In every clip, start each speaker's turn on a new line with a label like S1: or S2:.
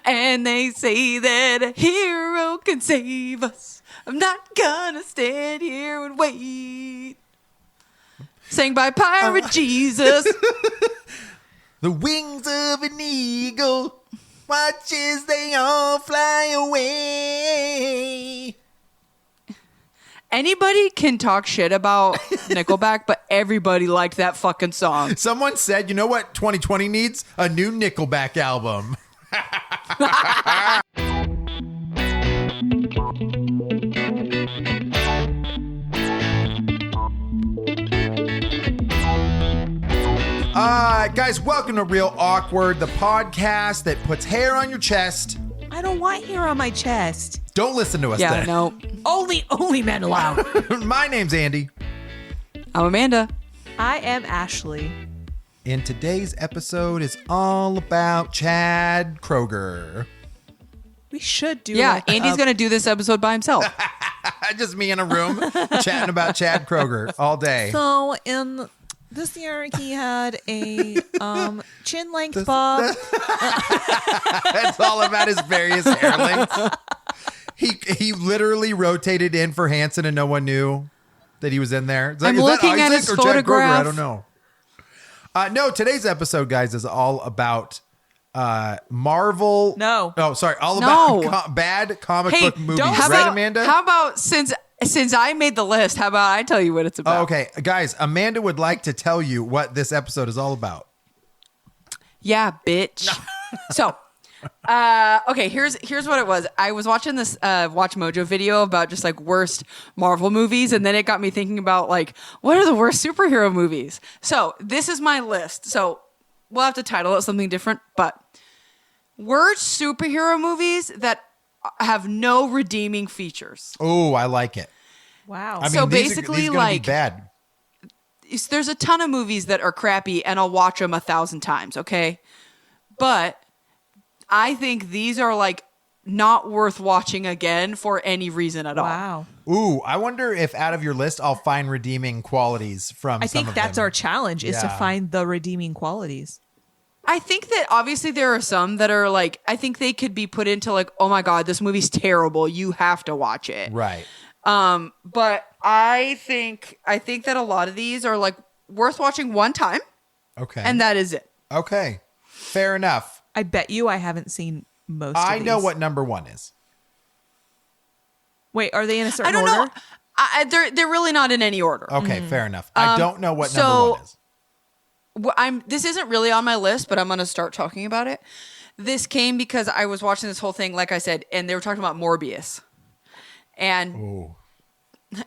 S1: And they say that a hero can save us. I'm not gonna stand here and wait. Sang by Pirate Jesus.
S2: The wings of an eagle, watch as they all fly away.
S1: Anybody can talk shit about Nickelback, but everybody liked that fucking song.
S2: Someone said, you know what 2020 needs? A new Nickelback album. Guys, welcome to Real Awkward, the podcast that puts hair on your chest.
S3: I don't want hair on my chest.
S2: Don't listen to us then.
S1: No.
S3: Only men allowed.
S2: My name's Andy.
S1: I'm Amanda.
S3: I am Ashley.
S2: And today's episode is all about Chad Kroeger.
S3: We should do
S1: Andy's going to do this episode by himself.
S2: Just me in a room chatting about Chad Kroeger all day.
S3: So in this year he had a chin length bob.
S2: That's all about his various hair lengths. He literally rotated in for Hanson and no one knew that he was in there.
S1: I'm looking at his photograph.
S2: Chad Kroeger? I don't know. No, today's episode, guys, is all about Marvel.
S3: No.
S2: Oh, sorry. All about bad comic book movies. Right, Amanda?
S1: How about since I made the list, how about I tell you what it's about?
S2: Oh, okay. Guys, Amanda would like to tell you what this episode is all about.
S1: Yeah, bitch. So, okay, here's what it was. I was watching this Watch Mojo video about just like worst Marvel movies, and then it got me thinking about like what are the worst superhero movies. So this is my list. So we'll have to title it something different, but worst superhero movies that have no redeeming features.
S2: Oh, I like it.
S3: Wow.
S2: I mean,
S1: so
S2: these
S1: basically,
S2: are
S1: like,
S2: be bad.
S1: There's a ton of movies that are crappy, and I'll watch them 1,000 times. Okay, but I think these are like not worth watching again for any reason at all.
S3: Wow.
S2: Ooh, I wonder if out of your list I'll find redeeming qualities from
S3: I
S2: some
S3: think
S2: of
S3: that's
S2: them.
S3: our challenge is to find the redeeming qualities.
S1: I think that obviously there are some that are like, I think they could be put into like, oh my God, this movie's terrible. You have to watch it.
S2: Right.
S1: But I think that a lot of these are like worth watching one time.
S2: Okay.
S1: And that is it.
S2: Okay. Fair enough.
S3: I bet you I haven't seen most of
S2: I
S3: these.
S2: know what number one is.
S3: Wait, are they in a certain
S1: I don't
S3: order?
S1: know. They're really not in any order.
S2: Okay, fair enough. I don't know what number one is.
S1: This isn't really on my list, but I'm going to start talking about it. This came because I was watching this whole thing, like I said, and they were talking about Morbius. And
S2: Ooh.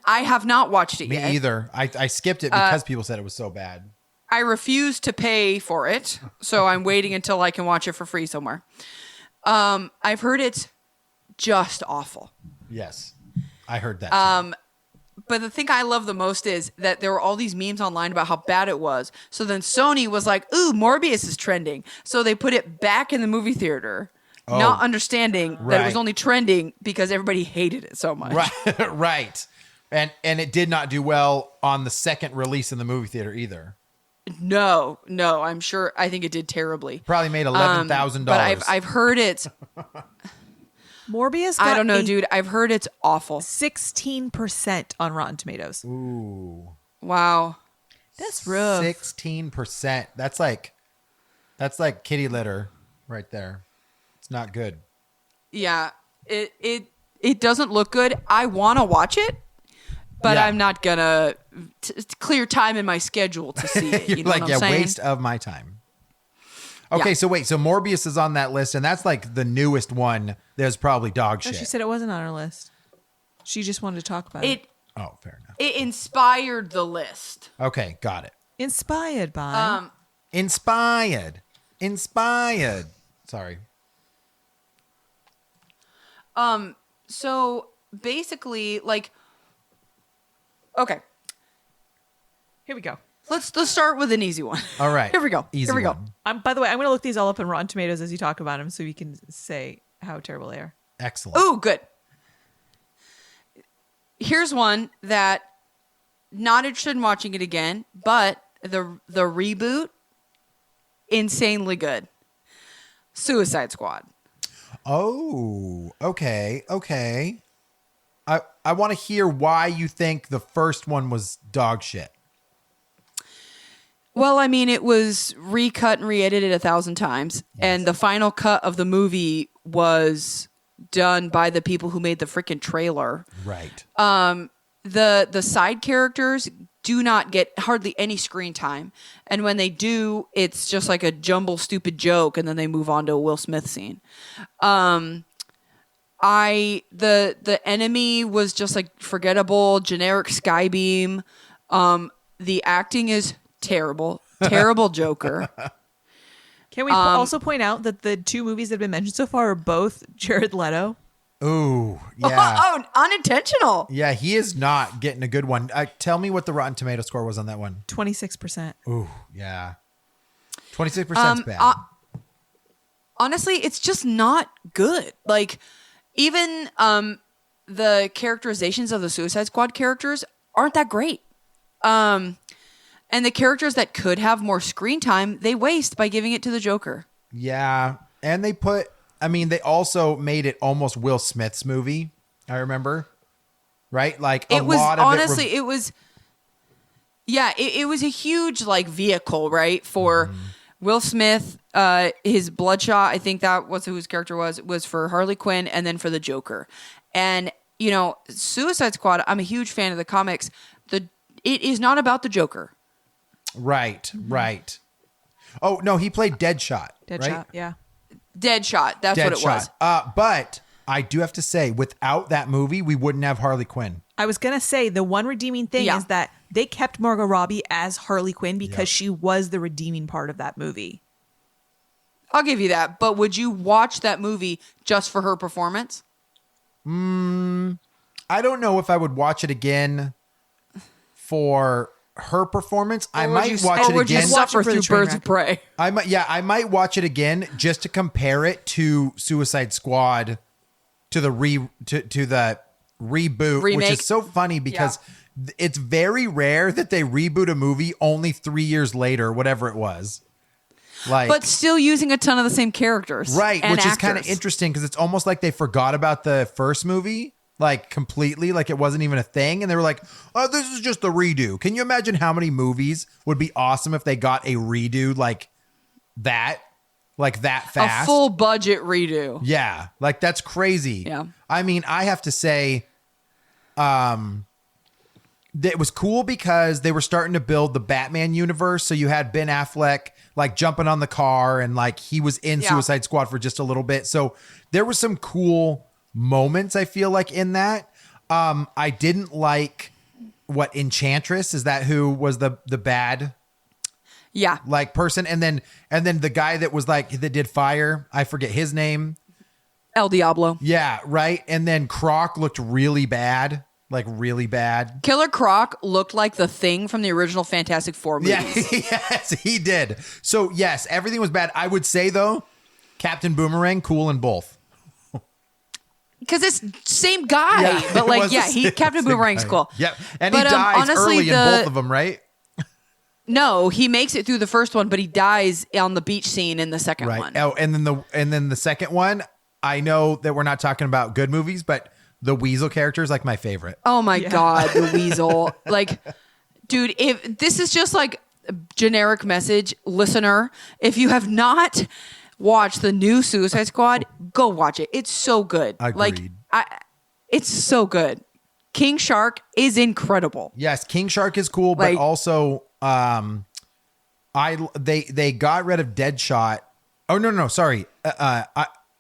S1: I have not watched it yet.
S2: Me either. I skipped it because people said it was so bad.
S1: I refuse to pay for it, so I'm waiting until I can watch it for free somewhere. I've heard it's just awful.
S2: Yes. I heard that.
S1: But the thing I love the most is that there were all these memes online about how bad it was. So then Sony was like, ooh, Morbius is trending. So they put it back in the movie theater, not understanding that it was only trending because everybody hated it so much.
S2: Right. Right. And it did not do well on the second release in the movie theater either.
S1: No, I'm sure. I think it did terribly.
S2: Probably made $11,000.
S1: But I've heard it's...
S3: Morbius got
S1: I don't know, dude. I've heard it's awful.
S3: 16% on Rotten Tomatoes.
S2: Ooh.
S1: Wow.
S3: That's rough.
S2: 16%. That's like kitty litter right there. It's not good.
S1: Yeah. It doesn't look good. I want to watch it, but I'm not going to clear time in my schedule to see it.
S2: You're
S1: You know
S2: like,
S1: what I'm saying?
S2: waste of my time. Okay,
S1: Yeah.
S2: so wait. So Morbius is on that list, and that's like the newest one. There's probably dog
S3: No,
S2: shit.
S3: she said it wasn't on her list. She just wanted to talk about it.
S2: Oh, fair enough.
S1: It inspired the list.
S2: Okay, got it.
S3: Inspired by.
S2: Inspired. Sorry.
S1: So basically, like, okay,
S3: Here we go.
S1: let's start with an easy one.
S2: All right.
S1: Here we go.
S2: Easy
S1: Here we go.
S2: one.
S3: By the way, I'm going to look these all up on Rotten Tomatoes as you talk about them so you can say how terrible they are.
S2: Excellent.
S1: Ooh, good. Here's one that not interested in watching it again, but the reboot, insanely good. Suicide Squad.
S2: Oh, okay. I want to hear why you think the first one was dog shit.
S1: Well, I mean, it was recut and re-edited 1,000 times, and the final cut of the movie was done by the people who made the freaking trailer.
S2: Right.
S1: The side characters do not get hardly any screen time, and when they do, it's just like a jumble stupid joke, and then they move on to a Will Smith scene. The enemy was just like forgettable, generic Skybeam. The acting is terrible Joker.
S3: Can we also point out that the two movies that have been mentioned so far are both Jared Leto?
S2: Ooh, yeah.
S1: Oh, unintentional.
S2: Yeah, he is not getting a good one. Tell me what the Rotten Tomato score was on that one.
S3: 26%.
S2: Ooh, yeah. 26% is bad.
S1: Honestly, it's just not good. Like, even the characterizations of the Suicide Squad characters aren't that great. And the characters that could have more screen time, they waste by giving it to the Joker.
S2: Yeah. And they also made it almost Will Smith's movie. I remember. Right? Like it was a huge like vehicle, right? For Will Smith, his Bloodshot, I think that was who his character was for Harley Quinn and then for the Joker. And, you know, Suicide Squad, I'm a huge fan of the comics. It is not about the Joker. Right. Oh, no, he played Deadshot.
S3: Deadshot, yeah.
S1: Deadshot, that's what it was.
S2: But I do have to say, without that movie, we wouldn't have Harley Quinn.
S3: I was going to say the one redeeming thing is that they kept Margot Robbie as Harley Quinn because she was the redeeming part of that movie.
S1: I'll give you that. But would you watch that movie just for her performance?
S2: I don't know if I would watch it again for her performance. I might watch it again.
S1: Or would you suffer through Birds of Prey?
S2: I might watch it again just to compare it to Suicide Squad, to the reboot,
S1: Remake.
S2: which is so funny because it's very rare that they reboot a movie only 3 years later, whatever it was. Like,
S1: but still using a ton of the same characters,
S2: right?
S1: And
S2: which
S1: actors.
S2: is kind of interesting because it's almost like they forgot about the first movie, like completely, like it wasn't even a thing, and they were like, "Oh, this is just a redo." Can you imagine how many movies would be awesome if they got a redo like that fast?
S1: A full budget redo.
S2: Yeah, like that's crazy.
S1: Yeah.
S2: I mean, I have to say, it was cool because they were starting to build the Batman universe. So you had Ben Affleck like jumping on the car and like he was in Suicide Squad for just a little bit. So there were some cool moments, I feel like, in that. I didn't like what Enchantress, is that who was the bad like person? And then the guy that was like that did fire, I forget his name.
S1: El Diablo.
S2: Yeah, right. And then Croc looked really bad. Like really bad.
S1: Killer Croc looked like the Thing from the original Fantastic Four movies.
S2: Yeah, yes, he did. So yes, everything was bad. I would say though, Captain Boomerang, cool in both.
S1: Because it's same guy, but like, Captain Boomerang's cool.
S2: Yep, and
S1: but,
S2: he dies
S1: honestly,
S2: early in both of them, right?
S1: No, he makes it through the first one, but he dies on the beach scene in the second
S2: Right.
S1: one.
S2: Oh, and then the second one. I know that we're not talking about good movies, but the Weasel character is like my favorite.
S1: Oh my God, the Weasel. Like, dude, if this is just like a generic message, listener, if you have not watched the new Suicide Squad, go watch it. It's so good.
S2: Agreed.
S1: Like, it's so good. King Shark is incredible.
S2: Yes, King Shark is cool, but also they got rid of Deadshot. Oh no, sorry.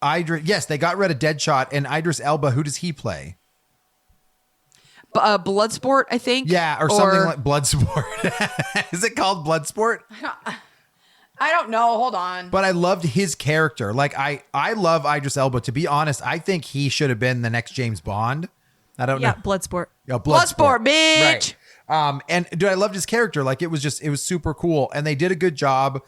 S2: Yes, they got rid of Deadshot and Idris Elba. Who does he play?
S1: Bloodsport, I think.
S2: Yeah, or something like Bloodsport. Is it called Bloodsport?
S1: I don't know. Hold on.
S2: But I loved his character. Like I love Idris Elba. To be honest, I think he should have been the next James Bond. I don't know.
S3: Yeah, Bloodsport.
S2: Yeah,
S1: Bloodsport, bitch.
S2: Right. And dude, I loved his character. Like it was super cool, and they did a good job.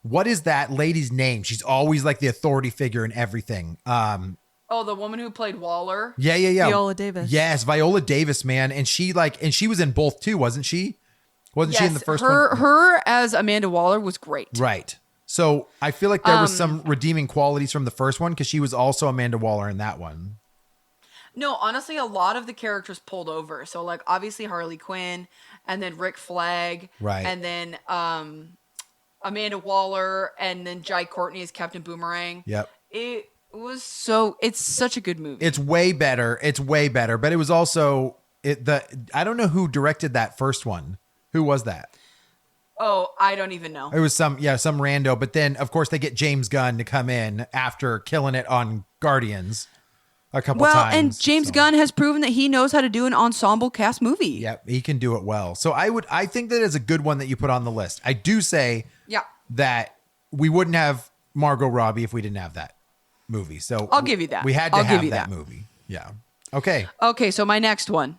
S2: What is that lady's name? She's always like the authority figure in everything.
S1: The woman who played Waller.
S2: Yeah.
S3: Viola Davis.
S2: Yes, Viola Davis, man. And she was in both too, wasn't she? Wasn't she in the first one?
S1: Her as Amanda Waller was great.
S2: Right. So I feel like there was some redeeming qualities from the first one because she was also Amanda Waller in that one.
S1: No, honestly, a lot of the characters pulled over. So, like, obviously Harley Quinn, and then Rick Flag,
S2: Right.
S1: and then Amanda Waller, and then Jai Courtney as Captain Boomerang.
S2: Yep.
S1: It's such a good movie.
S2: It's way better. But it was also I don't know who directed that first one. Who was that?
S1: Oh, I don't even know.
S2: It was some rando. But then, of course, they get James Gunn to come in after killing it on Guardians a couple times.
S1: Well, and James Gunn has proven that he knows how to do an ensemble cast movie.
S2: Yep, he can do it well. So I think that is a good one that you put on the list. I do say that we wouldn't have Margot Robbie if we didn't have that movie. So
S1: I'll give you that.
S2: We had to have that movie. Yeah. Okay.
S1: Okay, so my next one.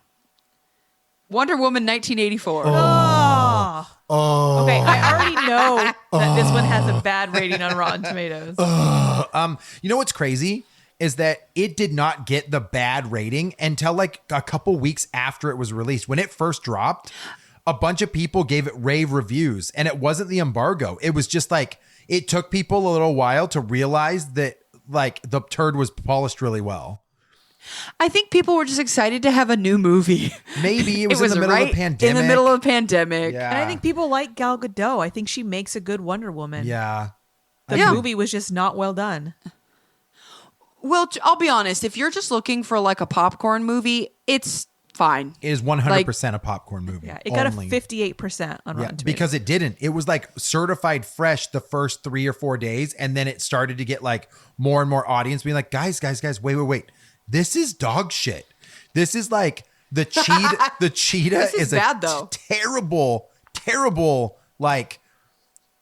S1: Wonder Woman 1984.
S3: Oh. Okay, I already know that this one has a bad rating on Rotten Tomatoes.
S2: You know what's crazy is that it did not get the bad rating until like a couple weeks after it was released. When it first dropped, a bunch of people gave it rave reviews, and it wasn't the embargo. It was just like it took people a little while to realize that like the turd was polished really well.
S1: I think people were just excited to have a new movie.
S2: Maybe it was in the middle of a pandemic.
S1: In the middle of a pandemic.
S2: Yeah.
S3: And I think people like Gal Gadot. I think she makes a good Wonder Woman.
S2: Yeah.
S3: The movie was just not well done.
S1: Well, I'll be honest. If you're just looking for like a popcorn movie, it's fine.
S2: It is 100% a popcorn movie.
S3: Yeah, it got a 58% on Rotten Tomatoes.
S2: Because it didn't. It was like certified fresh the first 3 or 4 days, and then it started to get like more and more audience being like, guys, wait. This is dog shit. This is like the cheetah. The cheetah
S1: this is bad, though.
S2: terrible like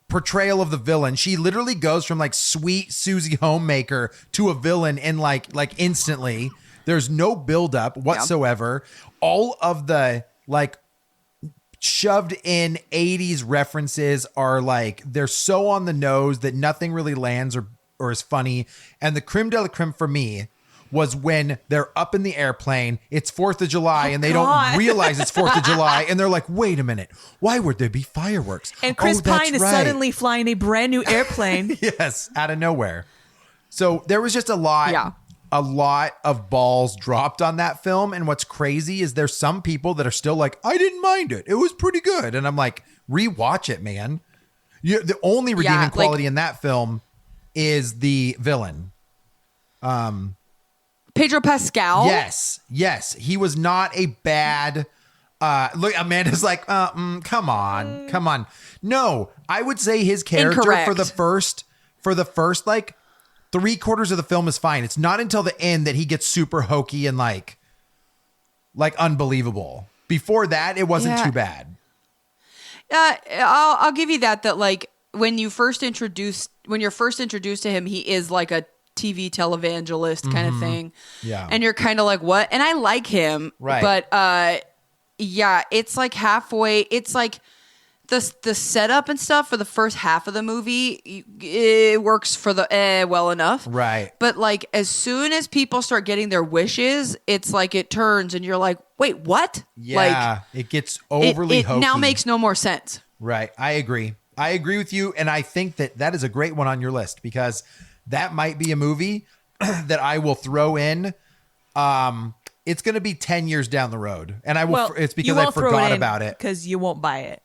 S2: portrayal of the villain. She literally goes from like sweet Susie Homemaker to a villain in like instantly. There's no buildup whatsoever. Yeah. All of the like shoved in 80s references are like they're so on the nose that nothing really lands or is funny. And the creme de la creme for me was when they're up in the airplane, it's 4th of July, and they don't realize it's 4th of July, and they're like, wait a minute, why would there be fireworks?
S3: And Chris Pine is suddenly flying a brand new airplane.
S2: Yes, out of nowhere. So there was just a lot of balls dropped on that film, and what's crazy is there's some people that are still like, I didn't mind it. It was pretty good. And I'm like, rewatch it, man. The only redeeming quality in that film is the villain.
S1: Pedro Pascal.
S2: Yes. He was not a bad. Look, Amanda's like, come on. No, I would say his character
S1: Incorrect.
S2: for the first like 3/4 of the film is fine. It's not until the end that he gets super hokey and like unbelievable. Before that, it wasn't too bad.
S1: I'll give you that like when you're first introduced to him, he is like a TV televangelist kind of thing.
S2: Yeah.
S1: And you're kind of like, what? And I like him.
S2: Right.
S1: But it's like halfway. It's like the setup and stuff for the first half of the movie, it works for the well enough.
S2: Right.
S1: But like as soon as people start getting their wishes, it's like it turns and you're like, wait, what?
S2: Yeah.
S1: Like,
S2: it gets overly
S1: it
S2: hokey.
S1: now makes no more sense.
S2: Right. I agree with you. And I think that is a great one on your list because that might be a movie that I will throw in. It's going to be 10 years down the road. And I will.
S3: Well,
S2: it's because I forgot about it.
S3: Because you won't buy it.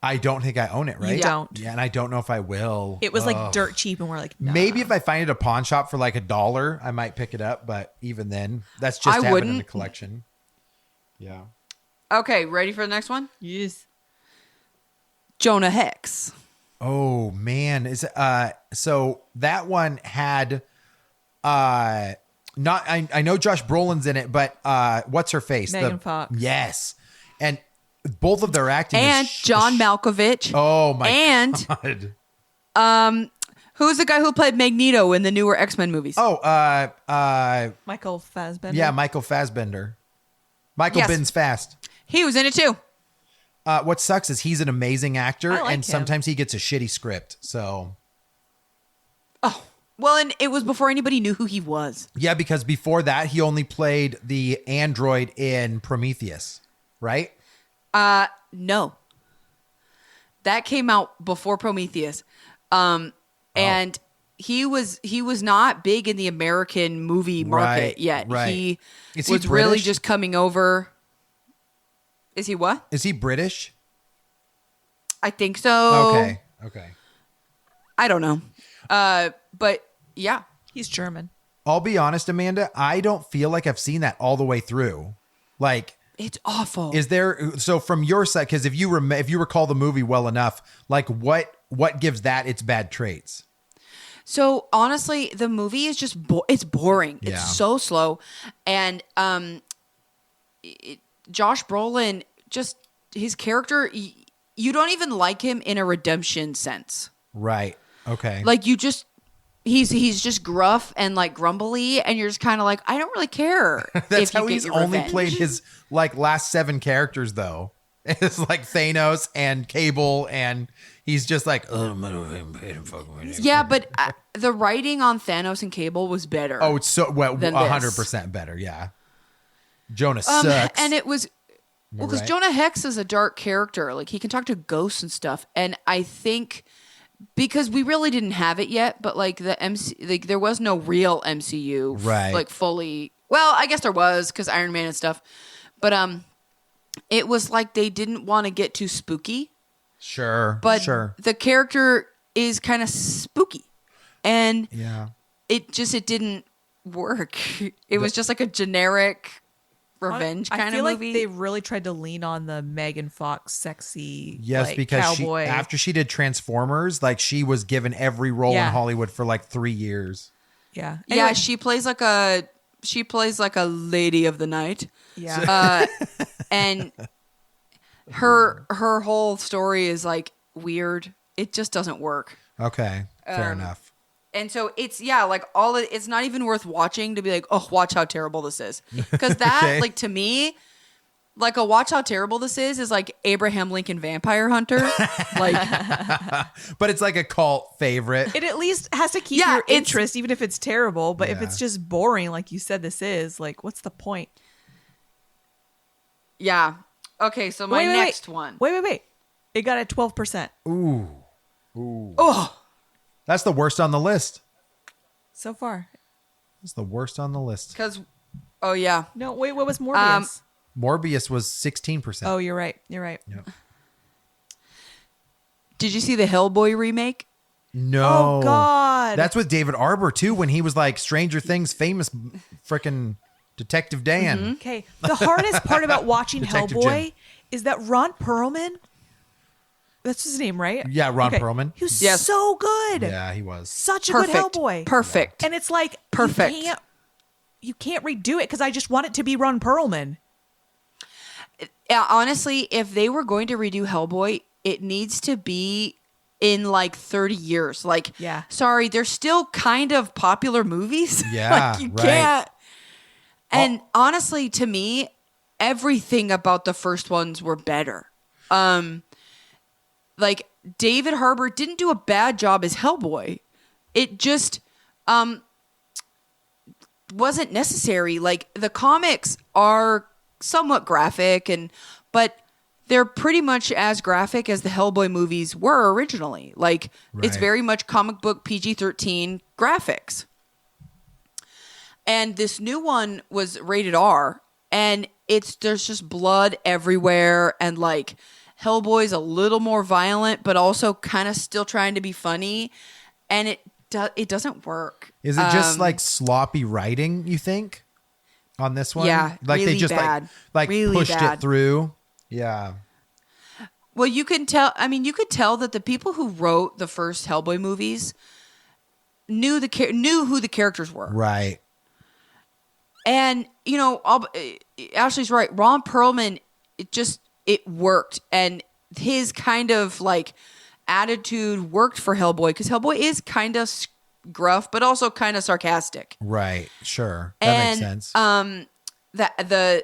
S2: I don't think I own it, right?
S3: You don't.
S2: Yeah, and I don't know if I will.
S3: It was like dirt cheap, and we're like, nah.
S2: Maybe if I find it at a pawn shop for like $1, I might pick it up. But even then, that's just to have it in the collection. Yeah.
S1: Okay, ready for the next one?
S3: Yes.
S1: Jonah Hex.
S2: Oh man, so that one had I know Josh Brolin's in it, but what's her face?
S3: Megan Fox.
S2: Yes. And both of their acting
S1: and John Malkovich.
S2: Oh my
S1: God. Who's the guy who played Magneto in the newer X-Men movies?
S2: Oh,
S3: Michael Fassbender.
S2: Yeah, Michael Fassbender. Michael Bins Fast.
S1: He was in it too.
S2: What sucks is he's an amazing actor,
S3: I like
S2: and
S3: him.
S2: sometimes he gets a shitty script. So,
S1: well, and it was before anybody knew who he was.
S2: yeah, because before that, he only played the android in Prometheus, right?
S1: No. That came out before Prometheus. And he was not big in the American movie market yet.
S2: Right.
S1: He
S2: Is he
S1: was really
S2: British?
S1: just coming over. Is he what?
S2: Is he British?
S1: I think so.
S2: Okay.
S1: I don't know. But yeah.
S3: He's German.
S2: I'll be honest, Amanda, I don't feel like I've seen that all the way through. Like,
S1: It's awful.
S2: is there, so from your side, because if you recall the movie well enough, like what gives that its bad traits?
S1: So honestly, the movie is just it's boring.
S2: Yeah.
S1: It's so slow, and Josh Brolin, just his character, you don't even like him in a redemption sense.
S2: Right. Okay.
S1: Like he's just gruff and like grumbly, and you're just kind of like, I don't really care.
S2: That's
S1: if you
S2: how
S1: get
S2: he's
S1: your
S2: only
S1: revenge.
S2: played his like last 7 characters though. It's like Thanos and Cable, and he's just like,
S1: Yeah, but the writing on Thanos and Cable was better.
S2: oh, it's so well,
S1: than
S2: 100% better. Yeah. Jonah sucks.
S1: And it was because
S2: Right.
S1: Jonah Hex is a dark character. Like he can talk to ghosts and stuff. And I think because we really didn't have it yet, but like there was no real MCU,
S2: Right.
S1: Like fully. Well, I guess there was because Iron Man and stuff, but it was like they didn't want to get too spooky.
S2: Sure.
S1: But
S2: sure.
S1: the character is kind of spooky, and
S2: Yeah.
S1: it didn't work. It was just like a generic revenge
S3: I
S1: kind
S3: feel
S1: of
S3: like
S1: movie.
S3: they really tried to lean on the Megan Fox sexy,
S2: Yes,
S3: like,
S2: because
S3: cowboy.
S2: after she did Transformers, like she was given every role in
S3: Yeah.
S2: Hollywood for like 3 years.
S3: yeah,
S1: Yeah,
S3: Anyway,
S1: she plays like a lady of the night.
S3: yeah.
S1: And her whole story is like weird. It just doesn't work.
S2: Okay. Fair enough.
S1: And so it's it's not even worth watching to be like, oh, watch how terrible this is. Because that,
S2: Okay.
S1: like, to me, like a watch how terrible this is like Abraham Lincoln Vampire Hunter. Like,
S2: But it's like a cult favorite.
S3: It at least has to keep
S1: Yeah,
S3: your
S1: it's-
S3: interest, even if it's terrible. But if
S2: Yeah.
S3: it's just boring, like you said, this is like, what's the point?
S1: yeah. Okay, so my next one.
S3: Wait. It got a 12%
S1: Oh,
S2: That's the worst on the list.
S3: so far.
S2: That's the worst on the list.
S1: because, oh, yeah.
S3: No, wait. What was Morbius?
S2: Morbius was 16%.
S3: Oh, you're right. You're right.
S2: Yep.
S1: Did you see the Hellboy remake?
S2: No.
S3: Oh, God.
S2: That's with David Arbor too, when he was like Stranger Things famous frickin' Detective Dan.
S3: Okay. The hardest part about watching
S2: Detective
S3: Hellboy
S2: Jim.
S3: is that Ron Perlman. That's his name, right?
S2: Yeah, Ron Perlman.
S3: He was
S1: Yes.
S3: so good.
S2: Yeah, he was.
S3: Such a
S1: Perfect.
S3: good Hellboy.
S1: Perfect.
S3: And it's like
S1: Perfect.
S3: You can't redo it because I just want it to be Ron Perlman.
S1: Yeah, honestly, if they were going to redo Hellboy, it needs to be in like 30 years. Like,
S3: Yeah.
S1: sorry, they're still kind of popular movies.
S2: Yeah,
S1: like, you
S2: right.
S1: can't. And honestly, to me, everything about the first ones were better. Like, David Harbour didn't do a bad job as Hellboy. It just wasn't necessary. Like, the comics are somewhat graphic, but they're pretty much as graphic as the Hellboy movies were originally. Like, it's
S2: Right.
S1: very much comic book PG-13 graphics. And this new one was rated R, and there's just blood everywhere, and like Hellboy's a little more violent, but also kind of still trying to be funny, and it doesn't work.
S2: Is it just like sloppy writing, you think? On this one?
S1: Yeah,
S2: Like they
S1: really
S2: just
S1: bad.
S2: like
S1: Really
S2: pushed
S1: bad.
S2: it through. Yeah.
S1: Well, you can tell. I mean, you could tell that the people who wrote the first Hellboy movies knew who the characters were.
S2: Right.
S1: And, you know, Ashley's right. Ron Perlman, it worked. And his kind of like attitude worked for Hellboy because Hellboy is kind of gruff, but also kind of sarcastic.
S2: Right. Sure. That makes sense.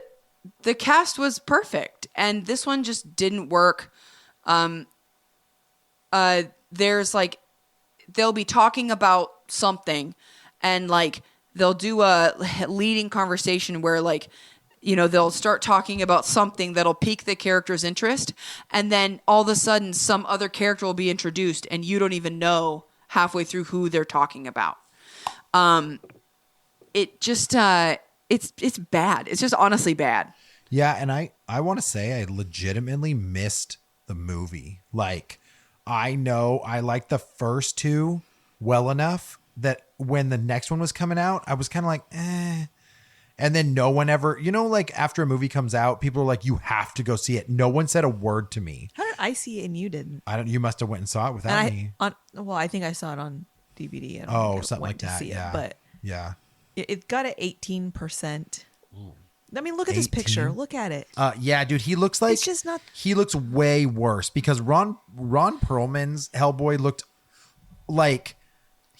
S1: The cast was perfect. And this one just didn't work. There's like, they'll be talking about something and like, they'll do a leading conversation where like they'll start talking about something that'll pique the character's interest, and then all of a sudden some other character will be introduced and you don't even know halfway through who they're talking about. It just it's bad. It's just honestly bad.
S2: Yeah, and I want to say I legitimately missed the movie. Like, I know I liked the first two well enough that when the next one was coming out, I was kind of like, eh. And then no one ever, like after a movie comes out, people are like, you have to go see it. No one said a word to me.
S3: How did I see it and you didn't?
S2: You must have went and saw it without me.
S3: I think I saw it on DVD.
S2: Something like that. Yeah.
S3: But
S2: yeah.
S3: It got an 18%. I mean, look at this picture. Look at it.
S2: Yeah, dude, he looks like
S3: it's just not.
S2: He looks way worse because Ron Perlman's Hellboy looked like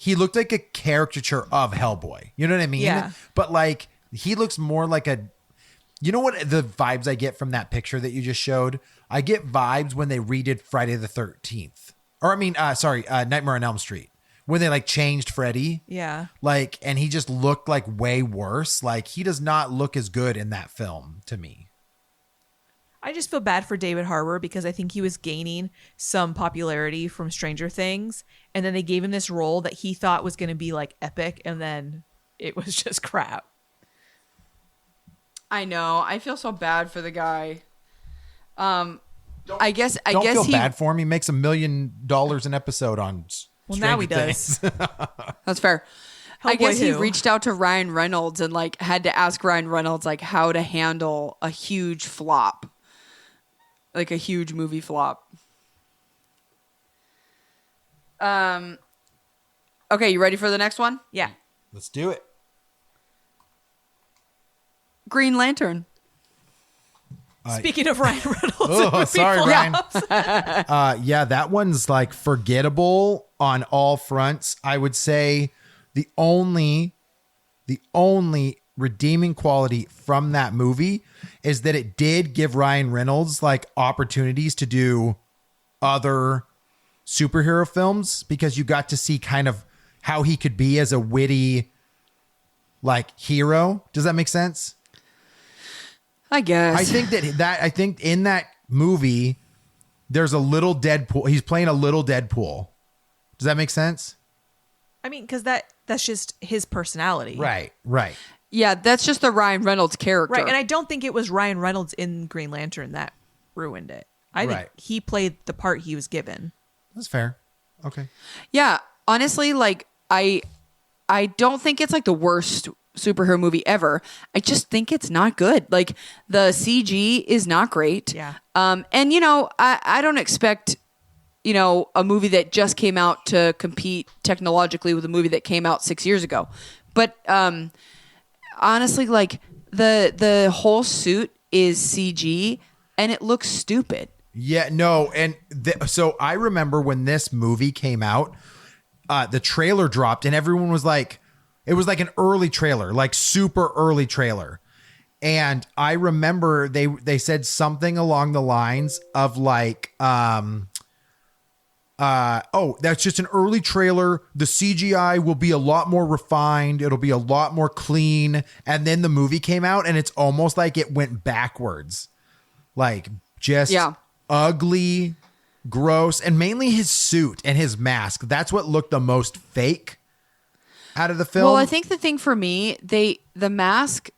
S2: a caricature of Hellboy. You know what I mean?
S3: Yeah.
S2: But like he looks more like you know what the vibes I get from that picture that you just showed? I get vibes when they redid Friday the 13th. Or Nightmare on Elm Street. When they like changed Freddy.
S3: Yeah.
S2: Like, and he just looked like way worse. Like he does not look as good in that film to me.
S3: I just feel bad for David Harbour because I think he was gaining some popularity from Stranger Things. And then they gave him this role that he thought was going to be like epic. And then it was just crap.
S1: I know. I feel so bad for the guy. I guess
S2: feel bad for him. He makes $1 million an episode on
S3: now he does.
S1: That's fair.
S3: Hellboy
S1: I guess he
S3: who?
S1: reached out to Ryan Reynolds and like had to ask Ryan Reynolds like how to handle a huge flop. Like a huge movie flop. Okay, you ready for the next one?
S3: Yeah.
S2: Let's do it.
S1: Green Lantern.
S3: Speaking of Ryan Reynolds.
S2: Oh, sorry, Ryan. Yeah, that one's like forgettable on all fronts. I would say the only redeeming quality from that movie is that it did give Ryan Reynolds like opportunities to do other superhero films because you got to see kind of how he could be as a witty like hero. Does that make sense?
S1: I guess.
S2: I think in that movie, there's a little Deadpool. He's playing a little Deadpool. Does that make sense?
S3: I mean, because that's just his personality.
S2: Right.
S1: Yeah, that's just the Ryan Reynolds character.
S3: Right, and I don't think it was Ryan Reynolds in Green Lantern that ruined it. I think he played the part he was given.
S2: That's fair. Okay.
S1: Yeah, honestly, like I don't think it's like the worst superhero movie ever. I just think it's not good. Like the CG is not great.
S3: Yeah.
S1: And I don't expect a movie that just came out to compete technologically with a movie that came out 6 years ago. But honestly, like the whole suit is CG and it looks stupid.
S2: Yeah, no. And so I remember when this movie came out, the trailer dropped and everyone was like, it was like an early trailer, like super early trailer. And I remember they said something along the lines of like, that's just an early trailer. The CGI will be a lot more refined. It'll be a lot more clean. And then the movie came out and it's almost like it went backwards. Like just ugly, gross, and mainly his suit and his mask. That's what looked the most fake out of the film.
S1: Well, I think the thing for me, the mask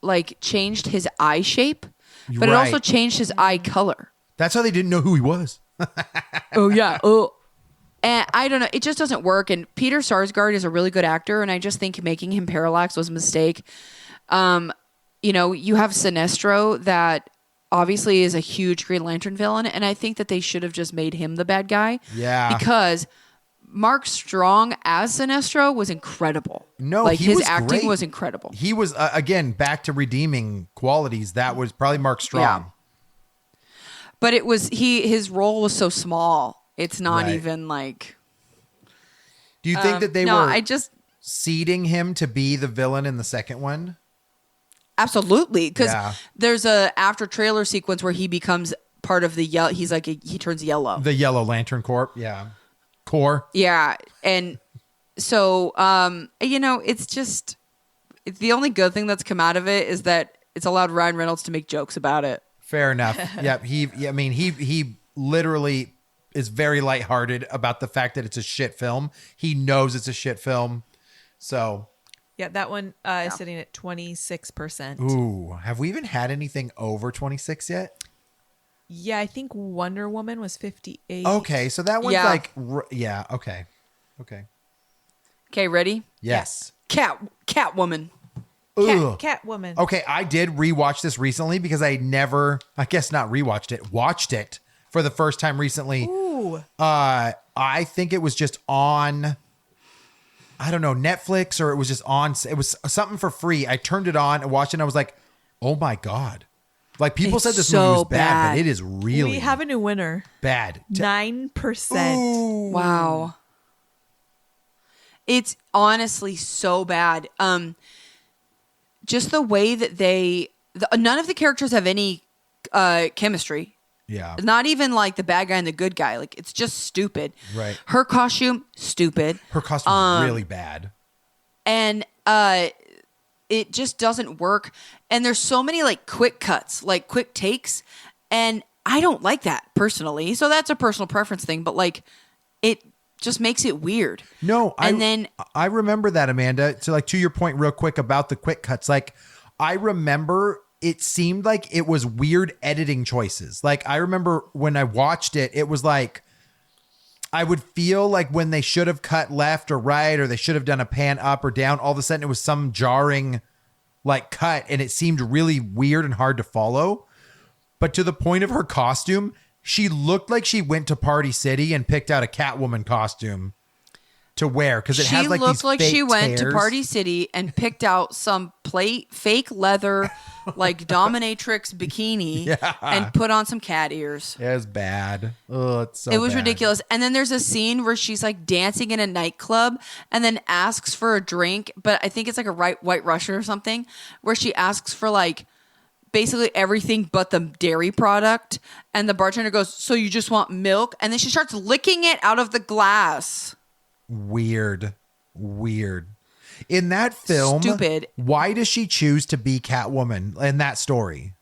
S1: like changed his eye shape, but it also changed his eye color.
S2: That's how they didn't know who he was.
S1: Oh yeah. Oh, and I don't know. It just doesn't work. And Peter Sarsgaard is a really good actor, and I just think making him Parallax was a mistake. You have Sinestro that obviously is a huge Green Lantern villain, and I think that they should have just made him the bad guy.
S2: Yeah.
S1: Because Mark Strong as Sinestro was incredible.
S2: No,
S1: like
S2: he
S1: his
S2: was
S1: acting
S2: great.
S1: was incredible.
S2: He was again back to redeeming qualities. That was probably Mark Strong.
S1: Yeah. But it was his role was so small. It's not even like.
S2: Do you think that they were
S1: just
S2: seeding him to be the villain in the second one?
S1: Absolutely, because there's a after trailer sequence where he becomes part of the yellow. He's like he turns yellow.
S2: The Yellow Lantern Corps. Yeah. Core.
S1: Yeah, and so it's just the only good thing that's come out of it is that it's allowed Ryan Reynolds to make jokes about it.
S2: Fair enough. Yep. He literally is very lighthearted about the fact that it's a shit film. He knows it's a shit film. So.
S3: Yeah, that one is sitting at 26%.
S2: Ooh, have we even had anything over 26 yet?
S3: Yeah, I think Wonder Woman was 58.
S2: Okay, so that one's okay. Okay.
S1: Okay, ready?
S2: Yes.
S1: Catwoman.
S2: Ugh.
S3: Catwoman.
S2: Okay, I did rewatch this recently because I guess not rewatched it, watched it for the first time recently.
S3: Ooh.
S2: I think it was just on, I don't know, Netflix, or it was just on, it was something for free. I turned it on and watched it and I was like, oh my God. Like people said this movie was bad, but it is really
S3: We have a new winner.
S2: bad.
S3: 9%.
S2: Ooh.
S1: Wow. It's honestly so bad. Just the way that none of the characters have any chemistry.
S2: Yeah.
S1: Not even like the bad guy and the good guy. Like it's just stupid.
S2: Right.
S1: Her costume, stupid.
S2: Her costume is really bad.
S1: And it just doesn't work. And there's so many like quick cuts, like quick takes. And I don't like that personally. So that's a personal preference thing. But like it just makes it weird.
S2: No,
S1: I
S2: remember that, Amanda. To your point real quick about the quick cuts. Like I remember it seemed like it was weird editing choices. Like I remember when I watched it, it was like I would feel like when they should have cut left or right, or they should have done a pan up or down, all of a sudden it was some jarring like cut, and it seemed really weird and hard to follow. But to the point of her costume, she looked like she went to Party City and picked out a Catwoman costume to wear, because it has like these
S1: looked like
S2: fake
S1: she went to
S2: tears.
S1: Party City and picked out some fake leather like dominatrix bikini and put on some cat ears.
S2: It was bad. Oh, it's so
S1: it was
S2: bad.
S1: ridiculous. And then there's a scene where she's like dancing in a nightclub and then asks for a drink, but I think it's like a White Russian or something, where she asks for like basically everything but the dairy product, and the bartender goes, "So you just want milk?" And then she starts licking it out of the glass.
S2: Weird. In that film,
S1: Stupid.
S2: Why does she choose to be Catwoman in that story?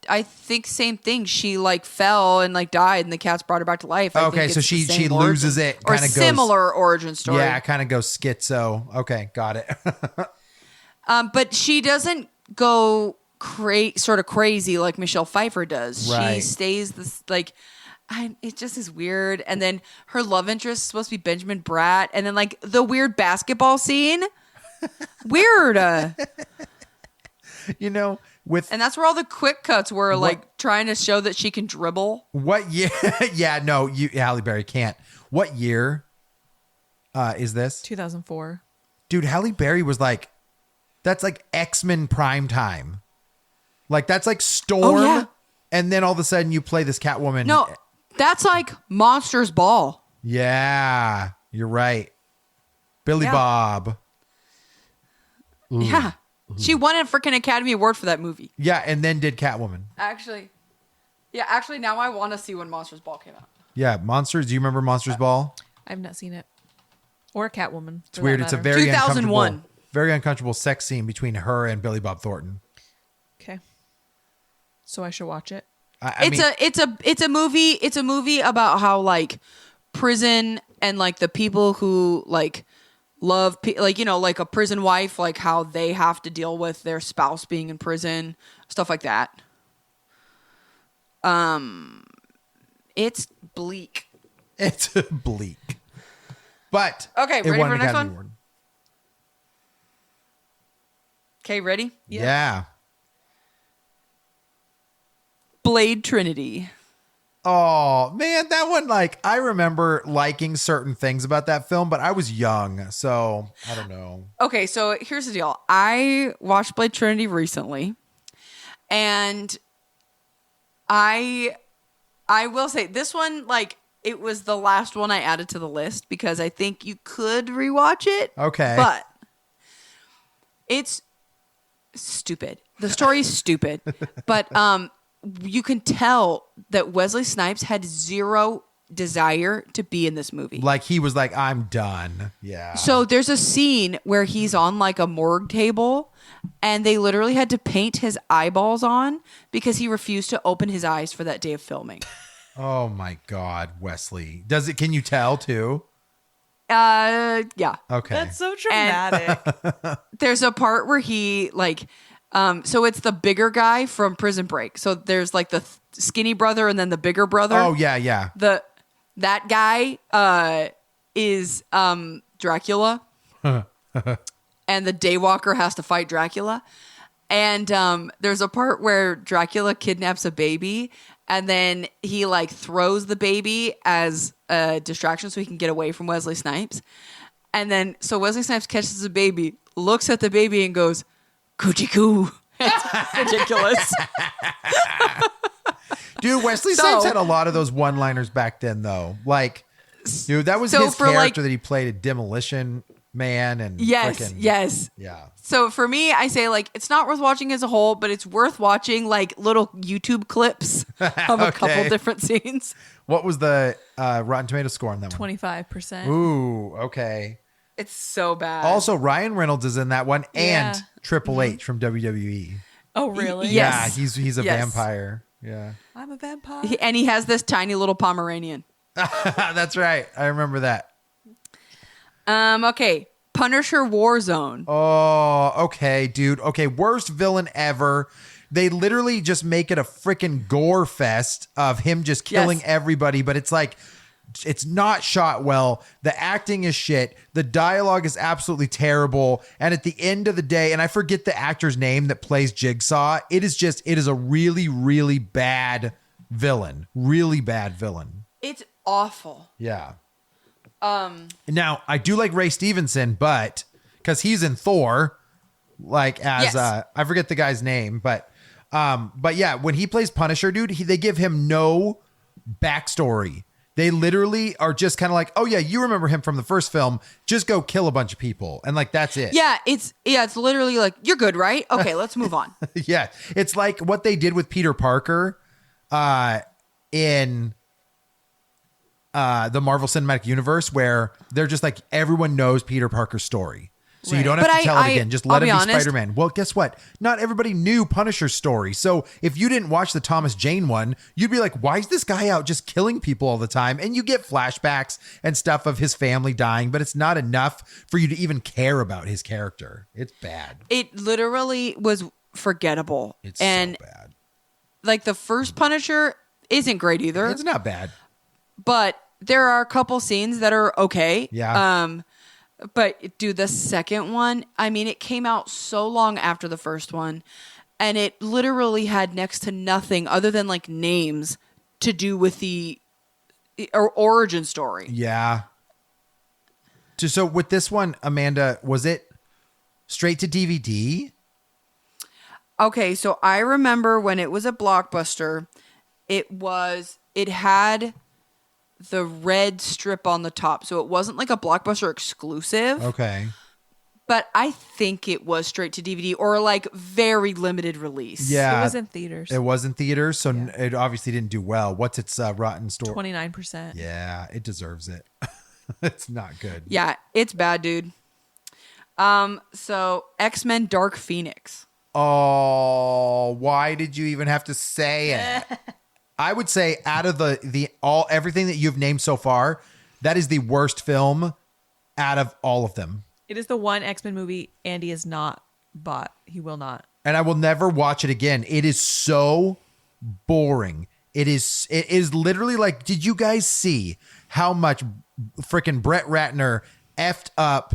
S1: I think same thing. She like fell and like died, and the cats brought her back to life. I
S2: Okay,
S1: think
S2: so
S1: it's
S2: she
S1: the same
S2: loses
S1: origin.
S2: it,
S1: or
S2: kinda goes-
S1: similar origin story.
S2: Yeah, it kind of goes schizo. Okay, got it.
S1: But she doesn't go sort of crazy like Michelle Pfeiffer does.
S2: Right.
S1: She stays this like. It just is weird. And then her love interest is supposed to be Benjamin Bratt. And then like the weird basketball scene. Weird.
S2: You know,
S1: and that's where all the quick cuts were like trying to show that she can dribble.
S2: What year? Yeah, no, Halle Berry can't. What year is this?
S3: 2004.
S2: Dude, Halle Berry was like, that's like X-Men prime time. Like that's like Storm.
S1: Oh, yeah.
S2: And then all of a sudden you play this Catwoman.
S1: No, that's like Monsters Ball.
S2: Yeah, you're right. Billy Bob. Ooh.
S1: Yeah. She won a freaking Academy Award for that movie.
S2: Yeah, and then did Catwoman.
S1: Actually, now I want to see when Monsters Ball came out.
S2: Yeah, Monsters. Do you remember Monsters Ball?
S3: I've not seen it. Or Catwoman.
S2: It's weird. It's a very
S1: 2001.
S2: very uncomfortable sex scene between her and Billy Bob Thornton.
S3: Okay. So I should watch it.
S1: It's a movie about how like prison and like the people who like love like, you know, like a prison wife, like how they have to deal with their spouse being in prison, stuff like that. It's bleak.
S2: It's bleak. But
S1: okay,
S2: it
S1: ready
S2: won
S1: for
S2: an
S1: the next
S2: Academy
S1: one?
S2: Award.
S1: Okay, ready?
S2: Yeah.
S1: Blade Trinity.
S2: Oh, man, that one, like, I remember liking certain things about that film, but I was young, so I don't know.
S1: Okay, so here's the deal. I watched Blade Trinity recently, and I will say this one, like, it was the last one I added to the list because I think you could rewatch it.
S2: Okay.
S1: But it's stupid. The story's stupid. But you can tell that Wesley Snipes had zero desire to be in this movie.
S2: Like he was like, I'm done. Yeah.
S1: So there's a scene where he's on like a morgue table and they literally had to paint his eyeballs on because he refused to open his eyes for that day of filming.
S2: Oh my God, Wesley. Can you tell too?
S1: Yeah.
S2: Okay.
S3: That's so traumatic.
S1: There's a part where he like, so it's the bigger guy from Prison Break. So there's like the skinny brother and then the bigger brother.
S2: Oh yeah, yeah.
S1: That guy is Dracula, and the Daywalker has to fight Dracula. And there's a part where Dracula kidnaps a baby, and then he like throws the baby as a distraction so he can get away from Wesley Snipes. And then so Wesley Snipes catches the baby, looks at the baby, and goes, "Coochie coo." It's ridiculous.
S2: Dude, Wesley Snipes had a lot of those one-liners back then, though. Like, dude, that was his character that he played a Demolition Man, and
S1: yes.
S2: Yeah.
S1: So for me, I say like it's not worth watching as a whole, but it's worth watching like little YouTube clips of a couple different scenes.
S2: What was the Rotten Tomato score on that one?
S3: 25%.
S2: Ooh, okay.
S1: It's so bad.
S2: Also, Ryan Reynolds is in that one, and
S3: Yeah.
S2: Triple H from WWE.
S3: Oh, really?
S1: Yes.
S2: Yeah, he's a
S1: Yes.
S2: vampire. Yeah.
S3: I'm a vampire.
S1: And he has this tiny little Pomeranian.
S2: That's right. I remember that.
S1: Okay. Punisher Warzone.
S2: Oh, okay, dude. Okay, worst villain ever. They literally just make it a freaking gore fest of him just killing
S1: Yes.
S2: everybody, but it's like it's not shot well. The acting is shit. The dialogue is absolutely terrible. And at the end of the day, and I forget the actor's name that plays Jigsaw, it is a really, really bad villain. Really bad villain.
S1: It's awful.
S2: Yeah. Now I do like Ray Stevenson, but because he's in Thor, like as
S1: Yes.
S2: I forget the guy's name, but yeah, when he plays Punisher, dude, they give him no backstory. They literally are just kind of like, oh yeah, you remember him from the first film. Just go kill a bunch of people, and like that's it.
S1: Yeah, it's literally like you're good, right? Okay, let's move on.
S2: Yeah, it's like what they did with Peter Parker, in the Marvel Cinematic Universe, where they're just like everyone knows Peter Parker's story. So you don't have
S1: But
S2: to tell it again. Just let
S1: I'll
S2: him
S1: be
S2: be
S1: honest.
S2: Spider-Man. Well, guess what? Not everybody knew Punisher's story. So if you didn't watch the Thomas Jane one, you'd be like, why is this guy out just killing people all the time? And you get flashbacks and stuff of his family dying, but it's not enough for you to even care about his character. It's bad.
S1: It literally was forgettable.
S2: It's
S1: and
S2: so bad.
S1: like the first Punisher isn't great either.
S2: It's not bad.
S1: But there are a couple scenes that are okay.
S2: Yeah.
S1: But dude, the second one, I mean, it came out so long after the first one, and it literally had next to nothing other than like names to do with the origin story.
S2: Yeah. So with this one, Amanda, was it straight to DVD?
S1: Okay, so I remember when it was a Blockbuster, it had the red strip on the top. So it wasn't like a Blockbuster exclusive.
S2: Okay.
S1: But I think it was straight to DVD or like very limited release.
S2: Yeah.
S3: It was in theaters.
S2: It was in theaters, so it obviously didn't do well. What's its Rotten store?
S3: 29%.
S2: Yeah, it deserves it. It's not good.
S1: Yeah, it's bad, dude. So X-Men Dark Phoenix.
S2: Oh, why did you even have to say it? I would say out of everything that you've named so far, that is the worst film out of all of them.
S3: It is the one X-Men movie Andy has not bought. He will not.
S2: And I will never watch it again. It is so boring. It is literally like, did you guys see how much freaking Brett Ratner effed up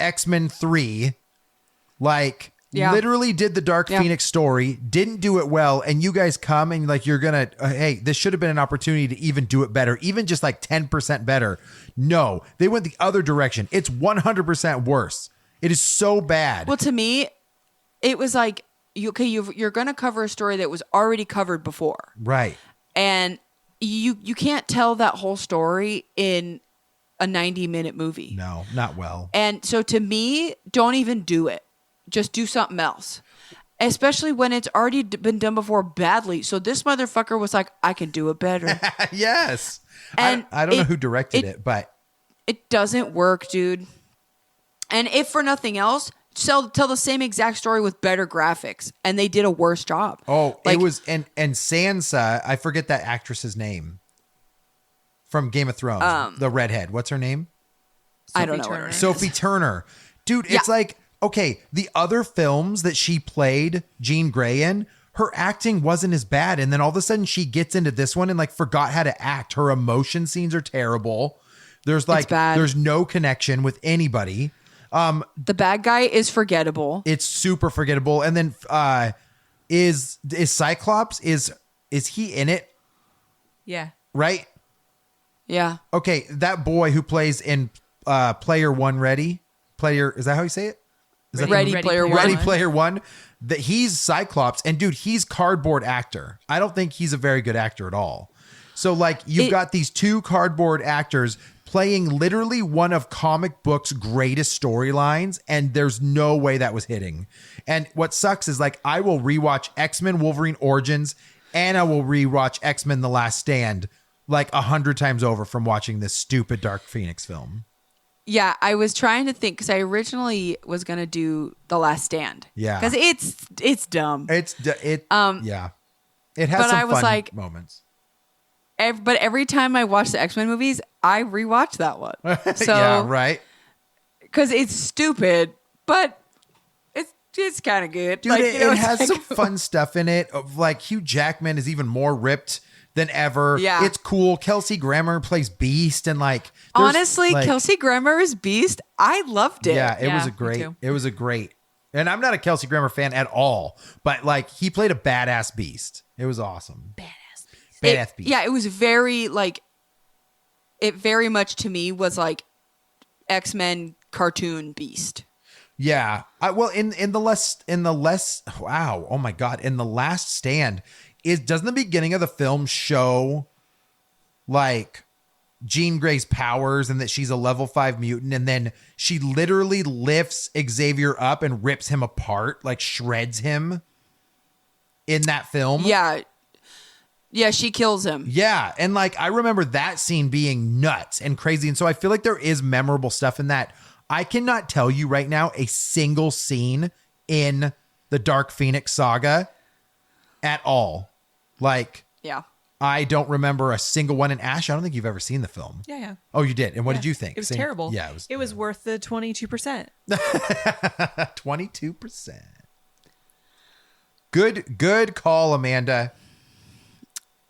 S2: X-Men 3? Like, literally did the Dark Phoenix story, didn't do it well, and you guys come and like you're gonna, hey, this should have been an opportunity to even do it better, even just like 10% better. No, they went the other direction. It's 100% worse. It is so bad.
S1: Well, to me, it was like, you're going to cover a story that was already covered before.
S2: Right.
S1: And you can't tell that whole story in a 90-minute movie.
S2: No, not well.
S1: And so to me, don't even do it. Just do something else. especially when it's already been done before badly. So this motherfucker was like, I can do it better.
S2: Yes.
S1: And
S2: I don't know who directed it, but
S1: it doesn't work, dude. And if for nothing else, tell the same exact story with better graphics, and they did a worse job.
S2: oh,
S1: Like,
S2: it was and Sansa. I forget that actress's name from Game of Thrones. The redhead. What's her name?
S1: I don't know what
S3: Turner.
S1: her name
S2: Sophie
S1: is.
S2: Turner. Dude, it's like, okay, the other films that she played Jean Grey in, her acting wasn't as bad. And then all of a sudden she gets into this one and like forgot how to act. Her emotion scenes are terrible. There's like,
S1: bad.
S2: there's no connection with anybody.
S1: The bad guy is forgettable.
S2: It's super forgettable. And then is Cyclops, is he in it?
S3: Yeah.
S2: Right?
S1: Yeah.
S2: Okay, that boy who plays in Player One Ready. Is that how you say it? Is that
S1: Ready Player One.
S2: Ready Player One? That he's Cyclops, and dude, he's cardboard actor. I don't think he's a very good actor at all. So like you've got these two cardboard actors playing literally one of comic books' greatest storylines, and there's no way that was hitting. And what sucks is like I will rewatch X-Men Wolverine Origins and I will rewatch X-Men The Last Stand like 100 times over from watching this stupid Dark Phoenix film.
S1: Yeah, I was trying to think because I originally was gonna do The Last Stand.
S2: Yeah.
S1: because it's dumb.
S2: Yeah. It has
S1: but
S2: some
S1: I was
S2: fun
S1: like-
S2: moments.
S1: But every time I watch the X-Men movies, I rewatch that one. So
S2: yeah, right.
S1: because it's stupid, but it's kind of good.
S2: Dude,
S1: Like,
S2: it,
S1: you know,
S2: it
S1: it's
S2: has
S1: like-
S2: some fun stuff in it. Of like Hugh Jackman is even more ripped than ever.
S1: Yeah.
S2: It's cool. Kelsey Grammer plays Beast, and like there's,
S1: Honestly,
S2: like,
S1: Kelsey Grammer's Beast, I loved it.
S2: Yeah, it was
S3: Yeah,
S2: a great.
S3: me too.
S2: It was a great. And I'm not a Kelsey Grammer fan at all, but like he played a badass Beast. It was awesome. Badass Beast.
S1: Yeah, it was very like it very much to me was like X-Men cartoon Beast.
S2: Yeah. Well, in the less wow, oh my god, in The Last Stand, doesn't the beginning of the film show like Jean Grey's powers and that she's a level 5 mutant, and then she literally lifts Xavier up and rips him apart, like shreds him in that film?
S1: Yeah. Yeah, she kills him.
S2: Yeah, and like I remember that scene being nuts and crazy, and so I feel like there is memorable stuff in that. I cannot tell you right now a single scene in the Dark Phoenix saga at all. Like,
S1: Yeah.
S2: I don't remember a single one. In Ash, I don't think you've ever seen the film.
S3: Yeah.
S2: Oh, you did. And what did you think?
S3: It was
S2: Same-
S3: terrible.
S2: Yeah,
S3: it was worth the 22%.
S2: 22%. Good call, Amanda.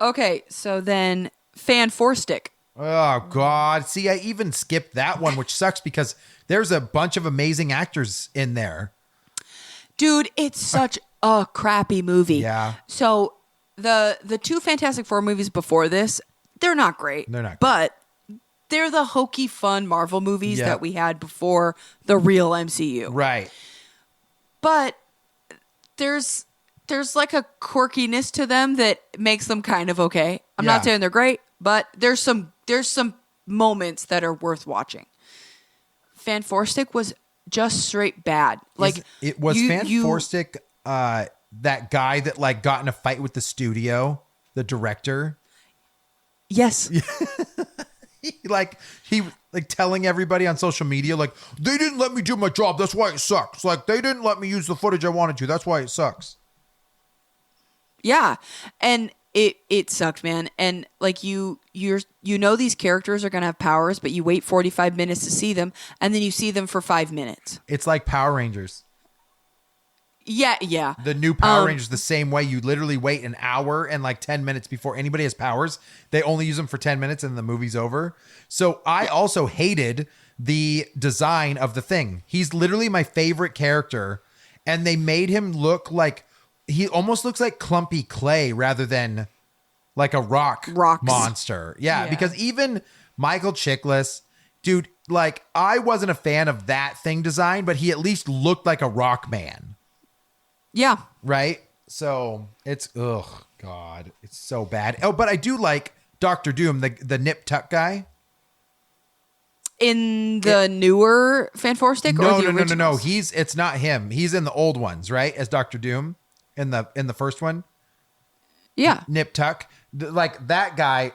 S1: Okay, so then Fan Four Stick.
S2: Oh God. See, I even skipped that one, which sucks because there's a bunch of amazing actors in there.
S1: Dude, it's such a crappy movie.
S2: Yeah.
S1: So the two Fantastic Four movies before this, they're not great.
S2: They're not great.
S1: But they're the hokey fun Marvel movies
S2: Yeah.
S1: that we had before the real MCU.
S2: Right.
S1: But there's like a quirkiness to them that makes them kind of okay. I'm
S2: Yeah.
S1: not saying they're great, but there's some moments that are worth watching. Fan Four Stick was just straight bad. Like
S2: It was Fan Four Stick, that guy that like got in a fight with the studio, the director.
S1: Yes.
S2: He like telling everybody on social media, like, they didn't let me do my job. That's why it sucks. Like, they didn't let me use the footage I wanted to. That's why it sucks.
S1: Yeah. And it sucked, man. And like you know these characters are gonna have powers, but you wait 45 minutes to see them, and then you see them for 5 minutes.
S2: It's like Power Rangers.
S1: Yeah.
S2: The new Power Rangers the same way. You literally wait an hour and like 10 minutes before anybody has powers. They only use them for 10 minutes and the movie's over. So I also hated the design of the Thing. He's literally my favorite character, and they made him look like he almost looks like clumpy clay rather than like a
S1: Rocks.
S2: monster. Yeah,
S3: Yeah.
S2: because even Michael Chiklis, dude, like I wasn't a fan of that Thing design, but he at least looked like a rock man.
S1: Yeah.
S2: Right? So it's, God, it's so bad. Oh, but I do like Doctor Doom, the Nip Tuck guy.
S1: In the newer Fan Four Stick or the originals?
S2: No. It's not him. He's in the old ones, right? As Doctor Doom. in the first one.
S1: Yeah.
S2: Nip Tuck. Like that guy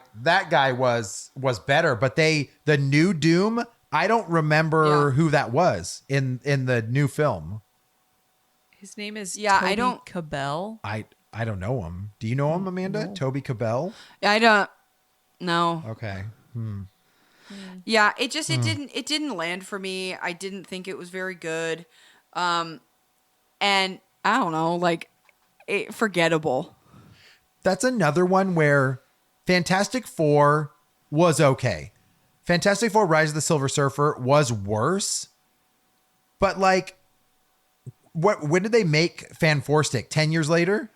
S2: was better, but the new Doom, I don't remember who that was in the new film.
S3: His name is
S1: I
S3: Toby
S1: don't
S3: Cabell.
S2: I don't know him. Do you know him, Amanda?
S3: No.
S2: Toby Cabell?
S1: I don't know.
S2: Okay.
S1: Yeah, it didn't land for me. I didn't think it was very good. And I don't know, like forgettable.
S2: That's another one where Fantastic Four was okay. Fantastic Four Rise of the Silver Surfer was worse. But like when did they make Fan Four Stick? 10 years later?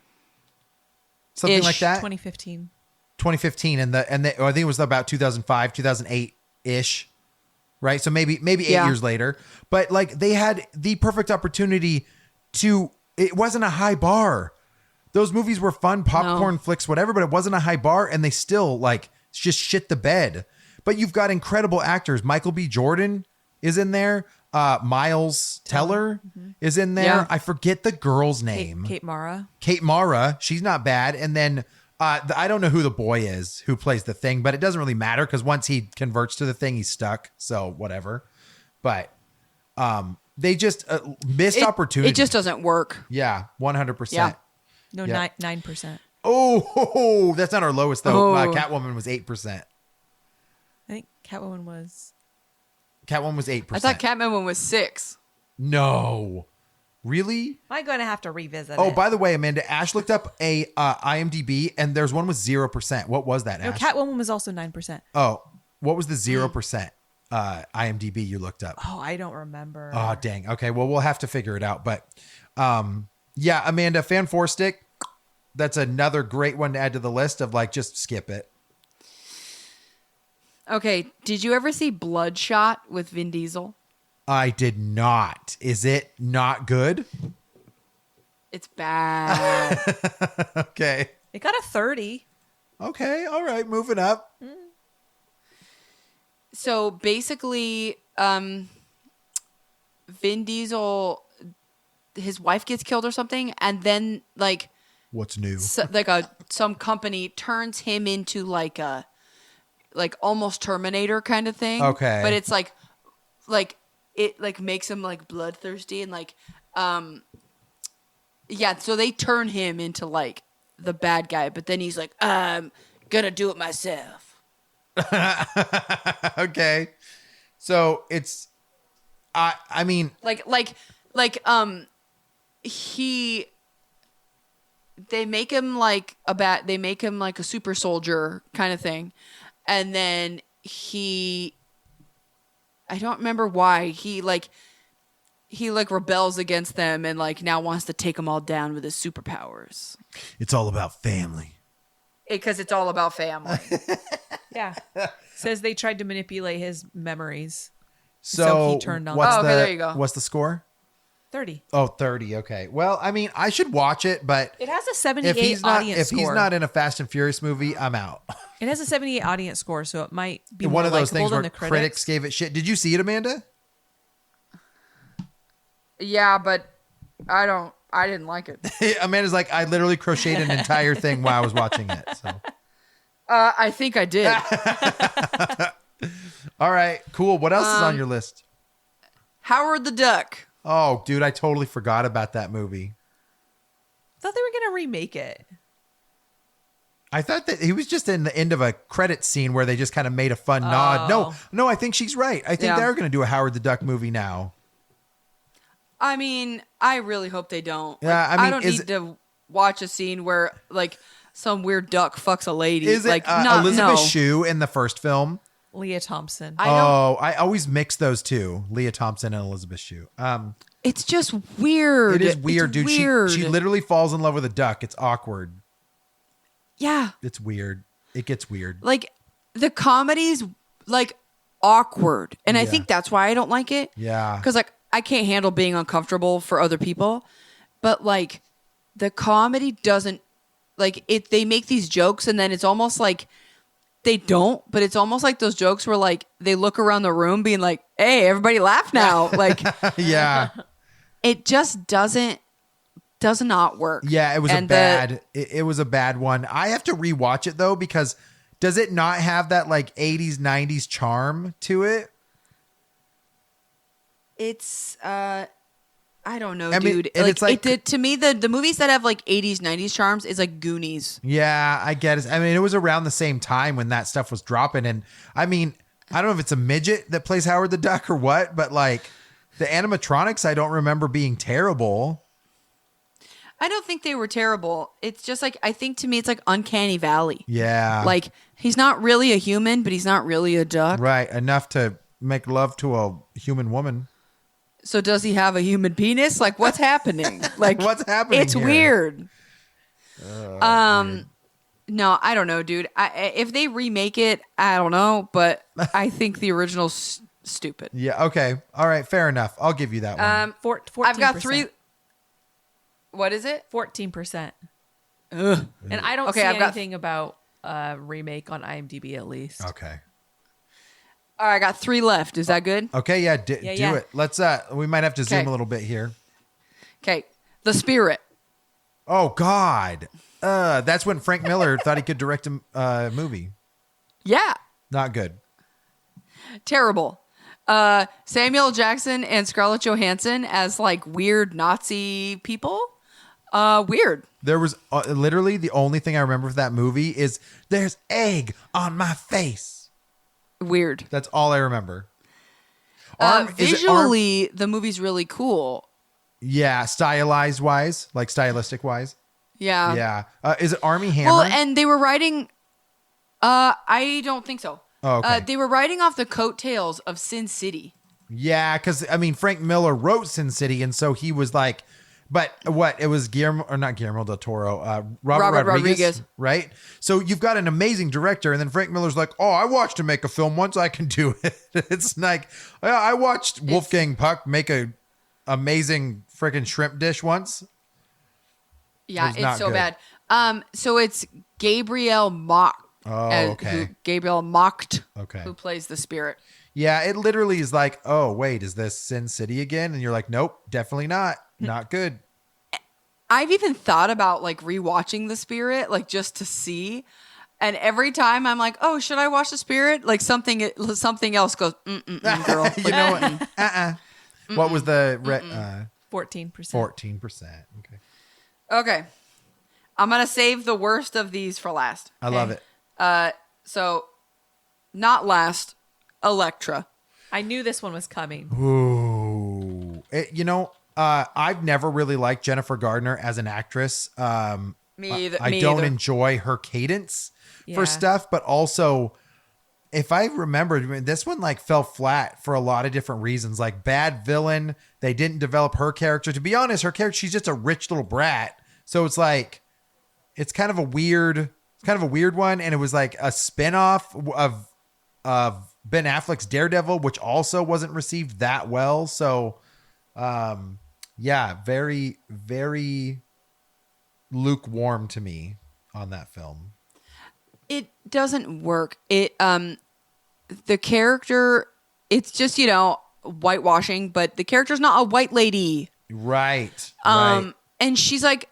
S2: Something
S1: Ish.
S2: like that?
S3: 2015.
S2: 2015 and I think it was about 2005, 2008-ish. Right? So maybe 8 years later. But like they had the perfect opportunity it wasn't a high bar. Those movies were fun, popcorn flicks, whatever, but it wasn't a high bar, and they still like just shit the bed. But you've got incredible actors. Michael B. Jordan is in there. Miles Teller is in there.
S1: Yeah.
S2: I forget the girl's name.
S3: Kate Mara.
S2: Kate Mara. She's not bad. And then I don't know who the boy is who plays the Thing, but it doesn't really matter because once he converts to the Thing, he's stuck. So whatever. But they just missed opportunity.
S1: It just doesn't work.
S2: Yeah, 100%.
S1: Yeah.
S3: No,
S2: Yeah.
S3: 9%.
S2: Oh, that's not our lowest though.
S1: Oh.
S2: Catwoman was 8%.
S3: I think Catwoman was.
S2: Catwoman was 8%.
S1: I thought Catwoman was 6.
S2: No, really?
S3: Am I going to have to revisit
S2: Oh,
S3: it?
S2: by the way, Amanda, Ash looked up a IMDb, and there's one with 0%. What was that,
S3: No,
S2: Ash?
S3: Catwoman was also 9%.
S2: Oh, what was the 0% IMDb you looked up?
S3: Oh, I don't remember.
S2: Oh, dang. Okay, well, we'll have to figure it out. But yeah, Amanda, Fan Four Stick, that's another great one to add to the list of like, just skip it.
S1: Okay, did you ever see Bloodshot with Vin Diesel?
S2: I did not. Is it not good?
S1: It's bad.
S2: Okay.
S3: It got a 30.
S2: Okay. All right. Moving up.
S1: So basically, Vin Diesel, his wife gets killed or something, and then like
S2: What's new?
S1: some company turns him into like a almost Terminator kind of thing.
S2: Okay.
S1: But it's like it like makes him like bloodthirsty and like yeah, so they turn him into like the bad guy, but then he's like, I'm gonna do it myself.
S2: Okay. So it's I mean,
S1: he they make him like a super soldier kind of thing, and then I don't remember why he rebels against them and like now wants to take them all down with his superpowers
S2: it's all about family.
S1: because it's all about family.
S3: Yeah. Says they tried to manipulate his memories.
S2: So
S3: he turned on
S2: what's
S1: them. Oh, okay, there you go.
S2: What's the score?
S3: 30.
S2: Oh, 30. Okay. Well, I mean, I should watch it, but
S3: It has a 78
S2: if he's not
S3: audience
S2: he's
S3: score.
S2: not in a Fast and Furious movie, I'm out.
S3: It has a 78 audience score, so it might be
S2: One
S3: more
S2: of those
S3: likable
S2: things
S3: than
S2: where
S3: the
S2: critics gave it shit. Did you see it, Amanda?
S1: Yeah, but I didn't like it.
S2: Amanda's like, I literally crocheted an entire thing while I was watching it. So,
S1: I think I did.
S2: all right, cool. What else is on your list?
S1: Howard the Duck.
S2: Oh, dude, I totally forgot about that movie.
S3: I thought they were going to remake it.
S2: I thought that he was just in the end of a credit scene where they just kind of made a fun nod. No, I think she's right. I think
S1: Yeah.
S2: they're going to do a Howard the Duck movie now.
S1: I mean, I really hope they don't.
S2: Yeah,
S1: Like,
S2: I mean,
S1: don't
S2: is
S1: need to watch a scene where like some weird duck fucks a lady.
S2: Is it
S1: like
S2: Elizabeth
S1: no.
S2: Shue in the first film?
S3: Leah Thompson.
S1: I don't.
S2: I always mix those two, Leah Thompson and Elizabeth Shue.
S1: It's just weird.
S2: It is weird,
S1: It's
S2: dude.
S1: Weird.
S2: She literally falls in love with a duck. It's awkward.
S1: Yeah,
S2: It's weird. It gets weird.
S1: like the comedy's like awkward, and I
S2: Yeah.
S1: think that's why I don't like it.
S2: Yeah.
S1: because like I can't handle being uncomfortable for other people, but like the comedy doesn't like it. They make these jokes, and then it's almost like they don't. But it's almost like those jokes where like they look around the room, being like, "Hey, everybody, laugh now!" Like
S2: Yeah.
S1: it just doesn't does not work.
S2: Yeah, it was
S1: And
S2: it was a bad one. I have to rewatch it though, because does it not have that like 80s, 90s charm to it?
S1: It's I don't know,
S2: I mean,
S1: dude.
S2: and
S1: Like,
S2: it's like-
S1: it did, to me, the movies that have like 80s, 90s charms is like Goonies.
S2: Yeah, I get it. I mean, it was around the same time when that stuff was dropping. And I mean, I don't know if it's a midget that plays Howard the Duck or what, but like the animatronics, I don't remember being terrible.
S1: I don't think they were terrible. It's just like, I think to me, it's like Uncanny Valley.
S2: Yeah.
S1: Like, he's not really a human, but he's not really a duck.
S2: Right. Enough to make love to a human woman.
S1: So does he have a human penis? Like, what's happening? Like,
S2: What's happening
S1: It's
S2: here?
S1: weird. No, I don't know, dude. If they remake it, I don't know, but I think the original's stupid.
S2: Yeah. Okay. All right. Fair enough. I'll give you that one.
S3: 14%.
S1: I've got 3. What is it?
S3: 14%.
S1: Ugh.
S3: And I don't
S1: Okay,
S3: see
S1: I've got-
S3: anything about remake on IMDb at least.
S2: Okay.
S1: All right, I got 3 left. Is that good?
S2: Okay. Yeah. Do
S3: yeah.
S2: it. Let's, we might have to zoom
S1: Okay.
S2: a little bit here.
S1: Okay. The Spirit.
S2: Oh God. That's when Frank Miller thought he could direct a movie.
S1: Yeah.
S2: Not good.
S1: Terrible. Samuel Jackson and Scarlett Johansson as like weird Nazi people. Weird.
S2: There was literally the only thing I remember of that movie is there's egg on my face.
S1: Weird.
S2: That's all I remember. Is it Arm-
S1: Visually, the movie's really cool.
S2: Yeah, stylized wise, like stylistic wise.
S1: Yeah.
S2: Yeah. Is it Army Hammer?
S1: Well, and they were writing. I don't think so.
S2: Oh, okay.
S1: They were writing off the coattails of Sin City.
S2: Yeah, because I mean Frank Miller wrote Sin City, and so he was like, but what it was not Guillermo del Toro, Robert Rodriguez, right? So you've got an amazing director, and then Frank Miller's like, oh, I watched him make a film once, I can do it. It's like, I watched Wolfgang Puck make a amazing freaking shrimp dish once.
S1: Yeah,
S2: It was not
S1: it's so
S2: good.
S1: bad. So it's Gabriel Mock.
S2: Oh, okay.
S1: Gabriel Mocked.
S2: Okay.
S1: Who plays the spirit?
S2: Yeah, it literally is like, oh, wait, is this Sin City again? And you're like, nope, definitely not. Not good.
S1: I've even thought about like rewatching the spirit, like just to see. And every time I'm like, oh, should I watch the spirit? Like something else goes, girl.
S2: You know what? What was the
S3: 14%.
S2: 14%? Okay.
S1: Okay. I'm going to save the worst of these for last.
S2: I love it.
S1: So, not last, Electra.
S3: I knew this one was coming.
S2: Ooh. I've never really liked Jennifer Gardner as an actress.
S1: Me either.
S2: I don't enjoy her cadence
S3: Yeah.
S2: for stuff, but also, if I remember, this one like fell flat for a lot of different reasons. Like bad villain, they didn't develop her character. To be honest, her character, she's just a rich little brat. So it's like, it's kind of a weird one, and it was like a spinoff of Ben Affleck's Daredevil, which also wasn't received that well. So, yeah, very, very lukewarm to me on that film.
S1: It doesn't work. The character, it's just, whitewashing, but the character's not a white lady.
S2: Right. Right.
S1: And she's like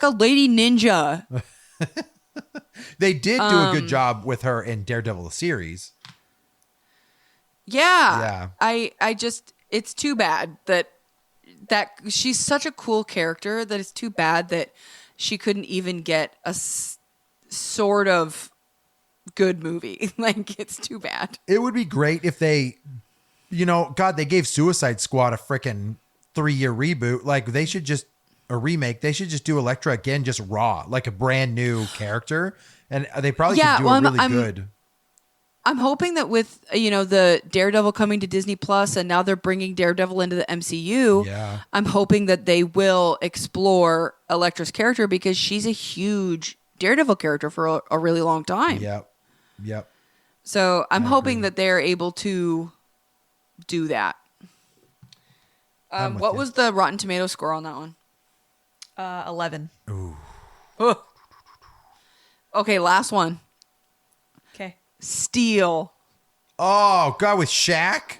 S1: a lady ninja.
S2: They did do a good job with her in Daredevil the series.
S1: Yeah.
S2: Yeah.
S1: I just, it's too bad that she's such a cool character that it's too bad that she couldn't even get a sort of good movie. Like, it's too bad.
S2: It would be great if they, God, they gave Suicide Squad a freaking 3-year reboot. Like, they should just, a remake, they should just do Elektra again, just raw, like a brand new character. And they probably could do it really good.
S1: I'm hoping that with, the Daredevil coming to Disney Plus and now they're bringing Daredevil into the MCU,
S2: Yeah.
S1: I'm hoping that they will explore Elektra's character because she's a huge Daredevil character for a really long time.
S2: Yep.
S1: So I'm hoping that they're able to do that. What was the Rotten Tomato score on that one?
S3: 11.
S2: Ooh.
S1: Ugh. Okay, last one.
S3: Okay.
S1: Steel.
S2: Oh, God, with Shaq?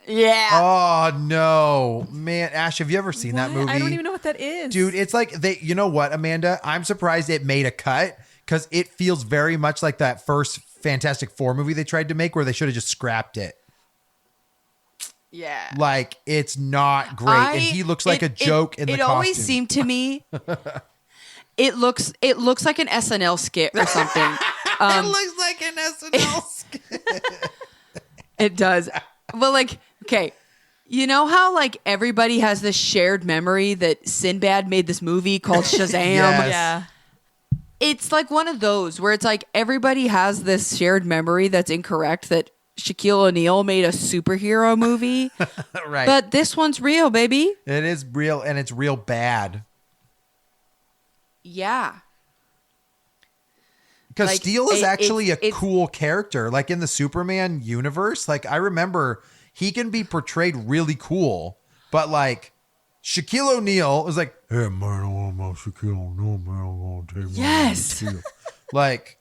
S1: Yeah.
S2: Oh no, man, Ash, have you ever seen that movie?
S3: I don't even know what that is.
S2: Dude, it's like you know what, Amanda? I'm surprised it made a cut because it feels very much like that first Fantastic Four movie they tried to make where they should have just scrapped it.
S1: Yeah.
S2: Like, it's not great. And he looks like a joke in the costume.
S1: It always seemed to me, it looks like an SNL skit or something.
S2: It looks like an SNL skit.
S1: It does. Well, like, okay. You know how, like, everybody has this shared memory that Sinbad made this movie called Shazam?
S2: Yes.
S3: Yeah.
S1: It's like one of those where it's like everybody has this shared memory that's incorrect that Shaquille O'Neal made a superhero movie.
S2: Right.
S1: But this one's real, baby.
S2: It is real, and it's real bad.
S1: Yeah.
S2: Because
S1: Like,
S2: Steel is actually a
S1: it's
S2: cool character. Like, in the Superman universe, like, I remember he can be portrayed really cool, but like Shaquille O'Neal is like, hey man, I want my Shaquille O'Neal, man, I'm gonna take my
S1: Yes.
S2: like,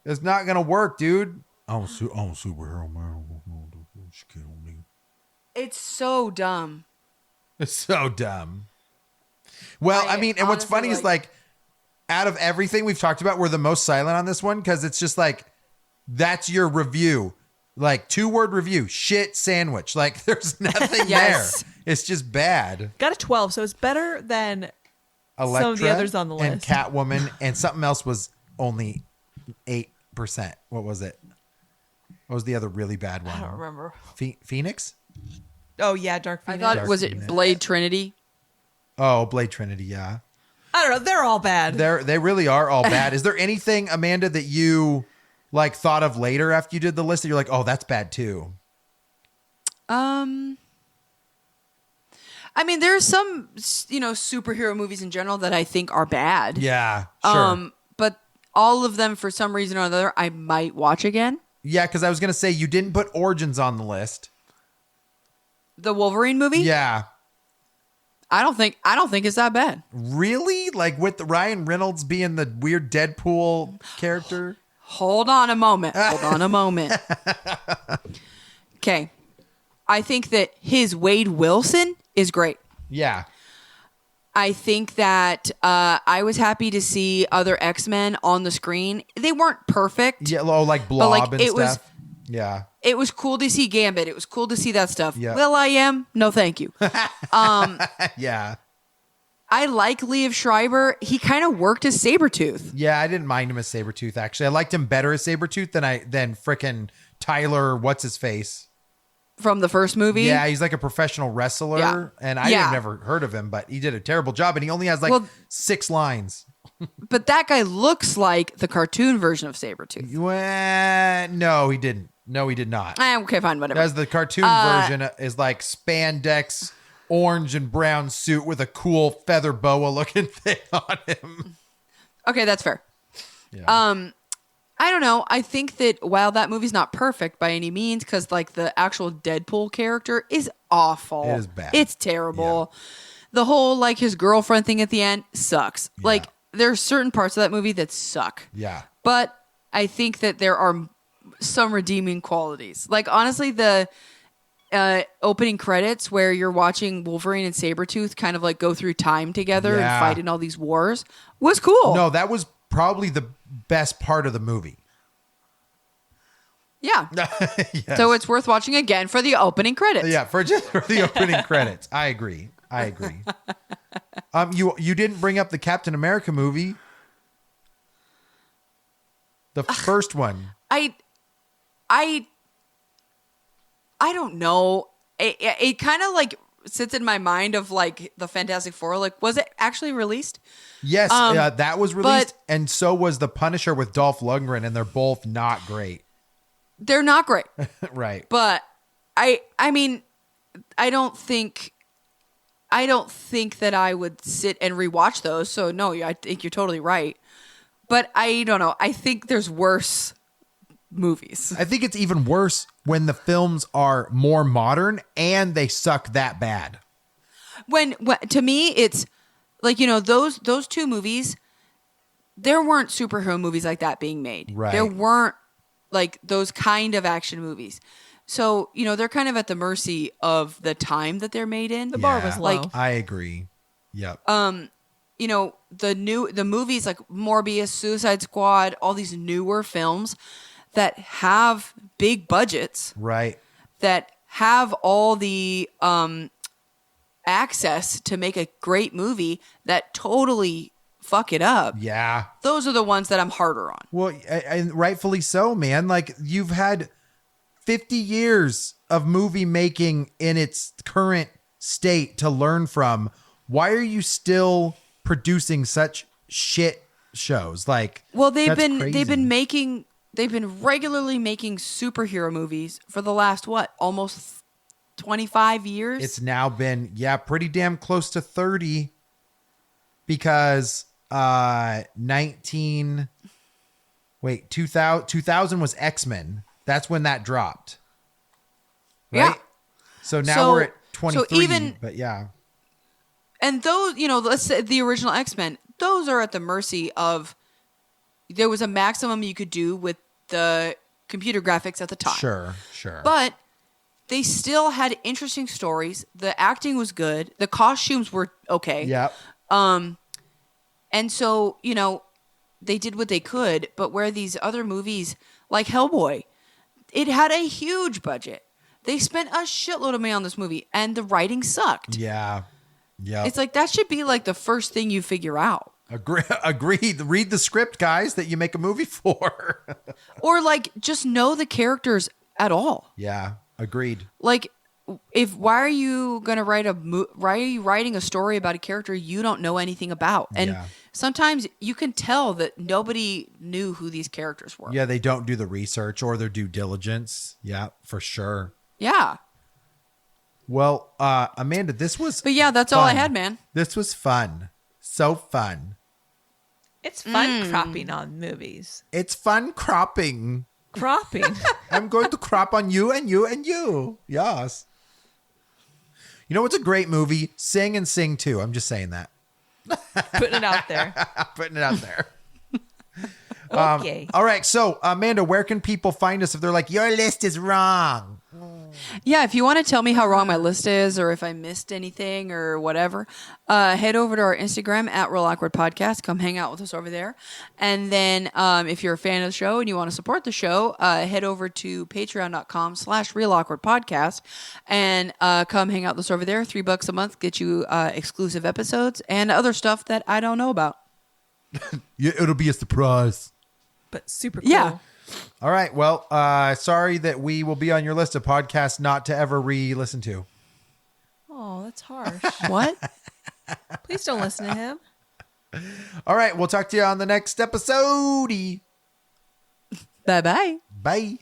S2: it's not gonna work, dude. I'm a superhero, man. I'm gonna do Shaquille O'Neal.
S1: It's so dumb.
S2: It's so dumb. Well, I mean, and what's
S1: honestly,
S2: funny is like, out of everything we've talked about, we're the most silent on this one because it's just like, that's your review. Like, 2-word review, shit sandwich. Like, there's nothing
S1: Yes.
S2: there. It's just bad.
S3: Got a 12, so it's better than
S2: Electra
S3: some of the others on the
S2: and
S3: list.
S2: Catwoman, and something else was only 8%. What was it? What was the other really bad one?
S3: I don't remember.
S2: Phoenix?
S3: Oh yeah, Dark
S1: I
S3: Phoenix.
S1: thought
S2: Dark
S1: was it
S2: Phoenix.
S1: Blade Trinity?
S2: Oh, Blade Trinity, yeah.
S3: I don't know. They're all bad.
S2: They really are all bad. Is there anything, Amanda, that you like thought of later after you did the list that you're like, oh, that's bad too?
S1: I mean, there's some, superhero movies in general that I think are bad.
S2: Yeah, sure.
S1: But all of them, for some reason or another, I might watch again.
S2: Yeah, because I was gonna say you didn't put Origins on the list.
S1: The Wolverine movie?
S2: Yeah.
S1: I don't think it's that bad.
S2: Really? Like with Ryan Reynolds being the weird Deadpool character?
S1: Hold on a moment. Okay. I think that his Wade Wilson is great.
S2: Yeah.
S1: I think that I was happy to see other X-Men on the screen. They weren't perfect.
S2: Yeah, like Blob
S1: like,
S2: and
S1: it
S2: stuff. Yeah.
S1: It was cool to see Gambit. It was cool to see that stuff.
S2: Yeah.
S1: Will I am? No, thank you.
S2: Yeah.
S1: I like Liev Schreiber. He kind of worked as Sabretooth.
S2: Yeah, I didn't mind him as Sabretooth, actually. I liked him better as Sabretooth than frickin' Tyler, what's his face?
S1: From the first movie.
S2: Yeah, he's like a professional wrestler.
S1: Yeah.
S2: And I
S1: Yeah.
S2: had never heard of him, but he did a terrible job. And he only has like
S1: Well,
S2: 6 lines.
S1: But that guy looks like the cartoon version of Sabretooth.
S2: No, he didn't. No, he did not.
S1: Okay, fine, whatever.
S2: As the cartoon version is like spandex, orange and brown suit with a cool feather boa looking thing on him.
S1: Okay, that's fair.
S2: Yeah.
S1: I don't know. I think that while that movie's not perfect by any means, because like the actual Deadpool character is awful.
S2: It is bad.
S1: It's terrible. The whole like his girlfriend thing at the end sucks.
S2: Yeah.
S1: Like there's certain parts of that movie that suck.
S2: Yeah.
S1: But I think that there are some redeeming qualities. Like honestly, the opening credits where you're watching Wolverine and Sabretooth kind of like go through time together
S2: Yeah.
S1: and fight in all these wars was cool.
S2: No, that was probably the best part of the movie.
S1: Yeah.
S2: Yes.
S1: So it's worth watching again for the opening credits.
S2: Yeah, for the opening credits. I agree. You didn't bring up the Captain America movie. The first one.
S1: I don't know. It kind of like sits in my mind of like the Fantastic Four. Like, was it actually released?
S2: Yes, that was released,
S1: but-
S2: and so was The Punisher with Dolph Lundgren, and they're both not great.
S1: They're not great.
S2: Right.
S1: But I mean, I don't think that I would sit and rewatch those. So no, I think you're totally right. But I don't know. I think there's worse movies.
S2: I think it's even worse when the films are more modern and they suck that bad.
S1: When to me, it's like, those two movies, there weren't superhero movies like that being made.
S2: Right.
S1: There weren't like those kind of action movies. So, they're kind of at the mercy of the time that they're made in.
S3: The bar was low.
S2: I agree. Yep.
S1: The movies like Morbius, Suicide Squad, all these newer films that have big budgets,
S2: right.
S1: that have all the access to make a great movie that totally fuck it up.
S2: Yeah.
S1: Those are the ones that I'm harder on.
S2: Well, and rightfully so, man. Like, you've had 50 years of movie making in its current state to learn from. Why are you still producing such shit shows? Like,
S1: well, they've
S2: crazy.
S1: been regularly making superhero movies for the last almost 25 years.
S2: It's now been pretty damn close to 30, because 2000 was X-Men. That's when that dropped. Right?
S1: Yeah.
S2: So now we're at 23,
S1: so even,
S2: but yeah.
S1: And those, let's say the original X-Men, those are at the mercy of, there was a maximum you could do with the computer graphics at the time.
S2: Sure.
S1: But they still had interesting stories. The acting was good. The costumes were okay.
S2: Yep.
S1: And so, they did what they could. But where these other movies, like Hellboy, it had a huge budget. They spent a shitload of money on this movie, and the writing sucked.
S2: Yeah.
S1: It's like, that should be like the first thing you figure out.
S2: Agreed. Read the script, guys, that you make a movie for.
S1: Or like, just know the characters at all.
S2: Yeah. Agreed.
S1: Like, why are you writing a story about a character you don't know anything about? And sometimes you can tell that nobody knew who these characters were.
S2: Yeah, they don't do the research or their due diligence. Yeah, for sure.
S1: Yeah.
S2: Well, Amanda, this was
S1: But yeah, that's all I had, man.
S2: This was fun. So fun.
S3: It's fun cropping on movies.
S2: It's fun cropping.
S3: Cropping.
S2: I'm going to crop on you and you and you. Yes. You know what's a great movie? Sing and Sing 2. I'm just saying that.
S3: Putting it out there.
S2: Putting it out there.
S3: Okay.
S2: All right. So, Amanda, where can people find us if they're like, your list is wrong?
S1: Yeah, if you want to tell me how wrong my list is, or if I missed anything or whatever, head over to our Instagram at Real Awkward Podcast. Come hang out with us over there. And then if you're a fan of the show and you want to support the show, head over to patreon.com/Real Awkward Podcast and come hang out with us over there. $3 a month, get you exclusive episodes and other stuff that I don't know about.
S2: Yeah, it'll be a surprise.
S3: But super cool.
S1: Yeah.
S2: All right. Well, sorry that we will be on your list of podcasts not to ever re-listen to.
S3: Oh, that's harsh.
S1: What?
S3: Please don't listen to him.
S2: All right. We'll talk to you on the next episode.
S1: Bye-bye.
S2: Bye.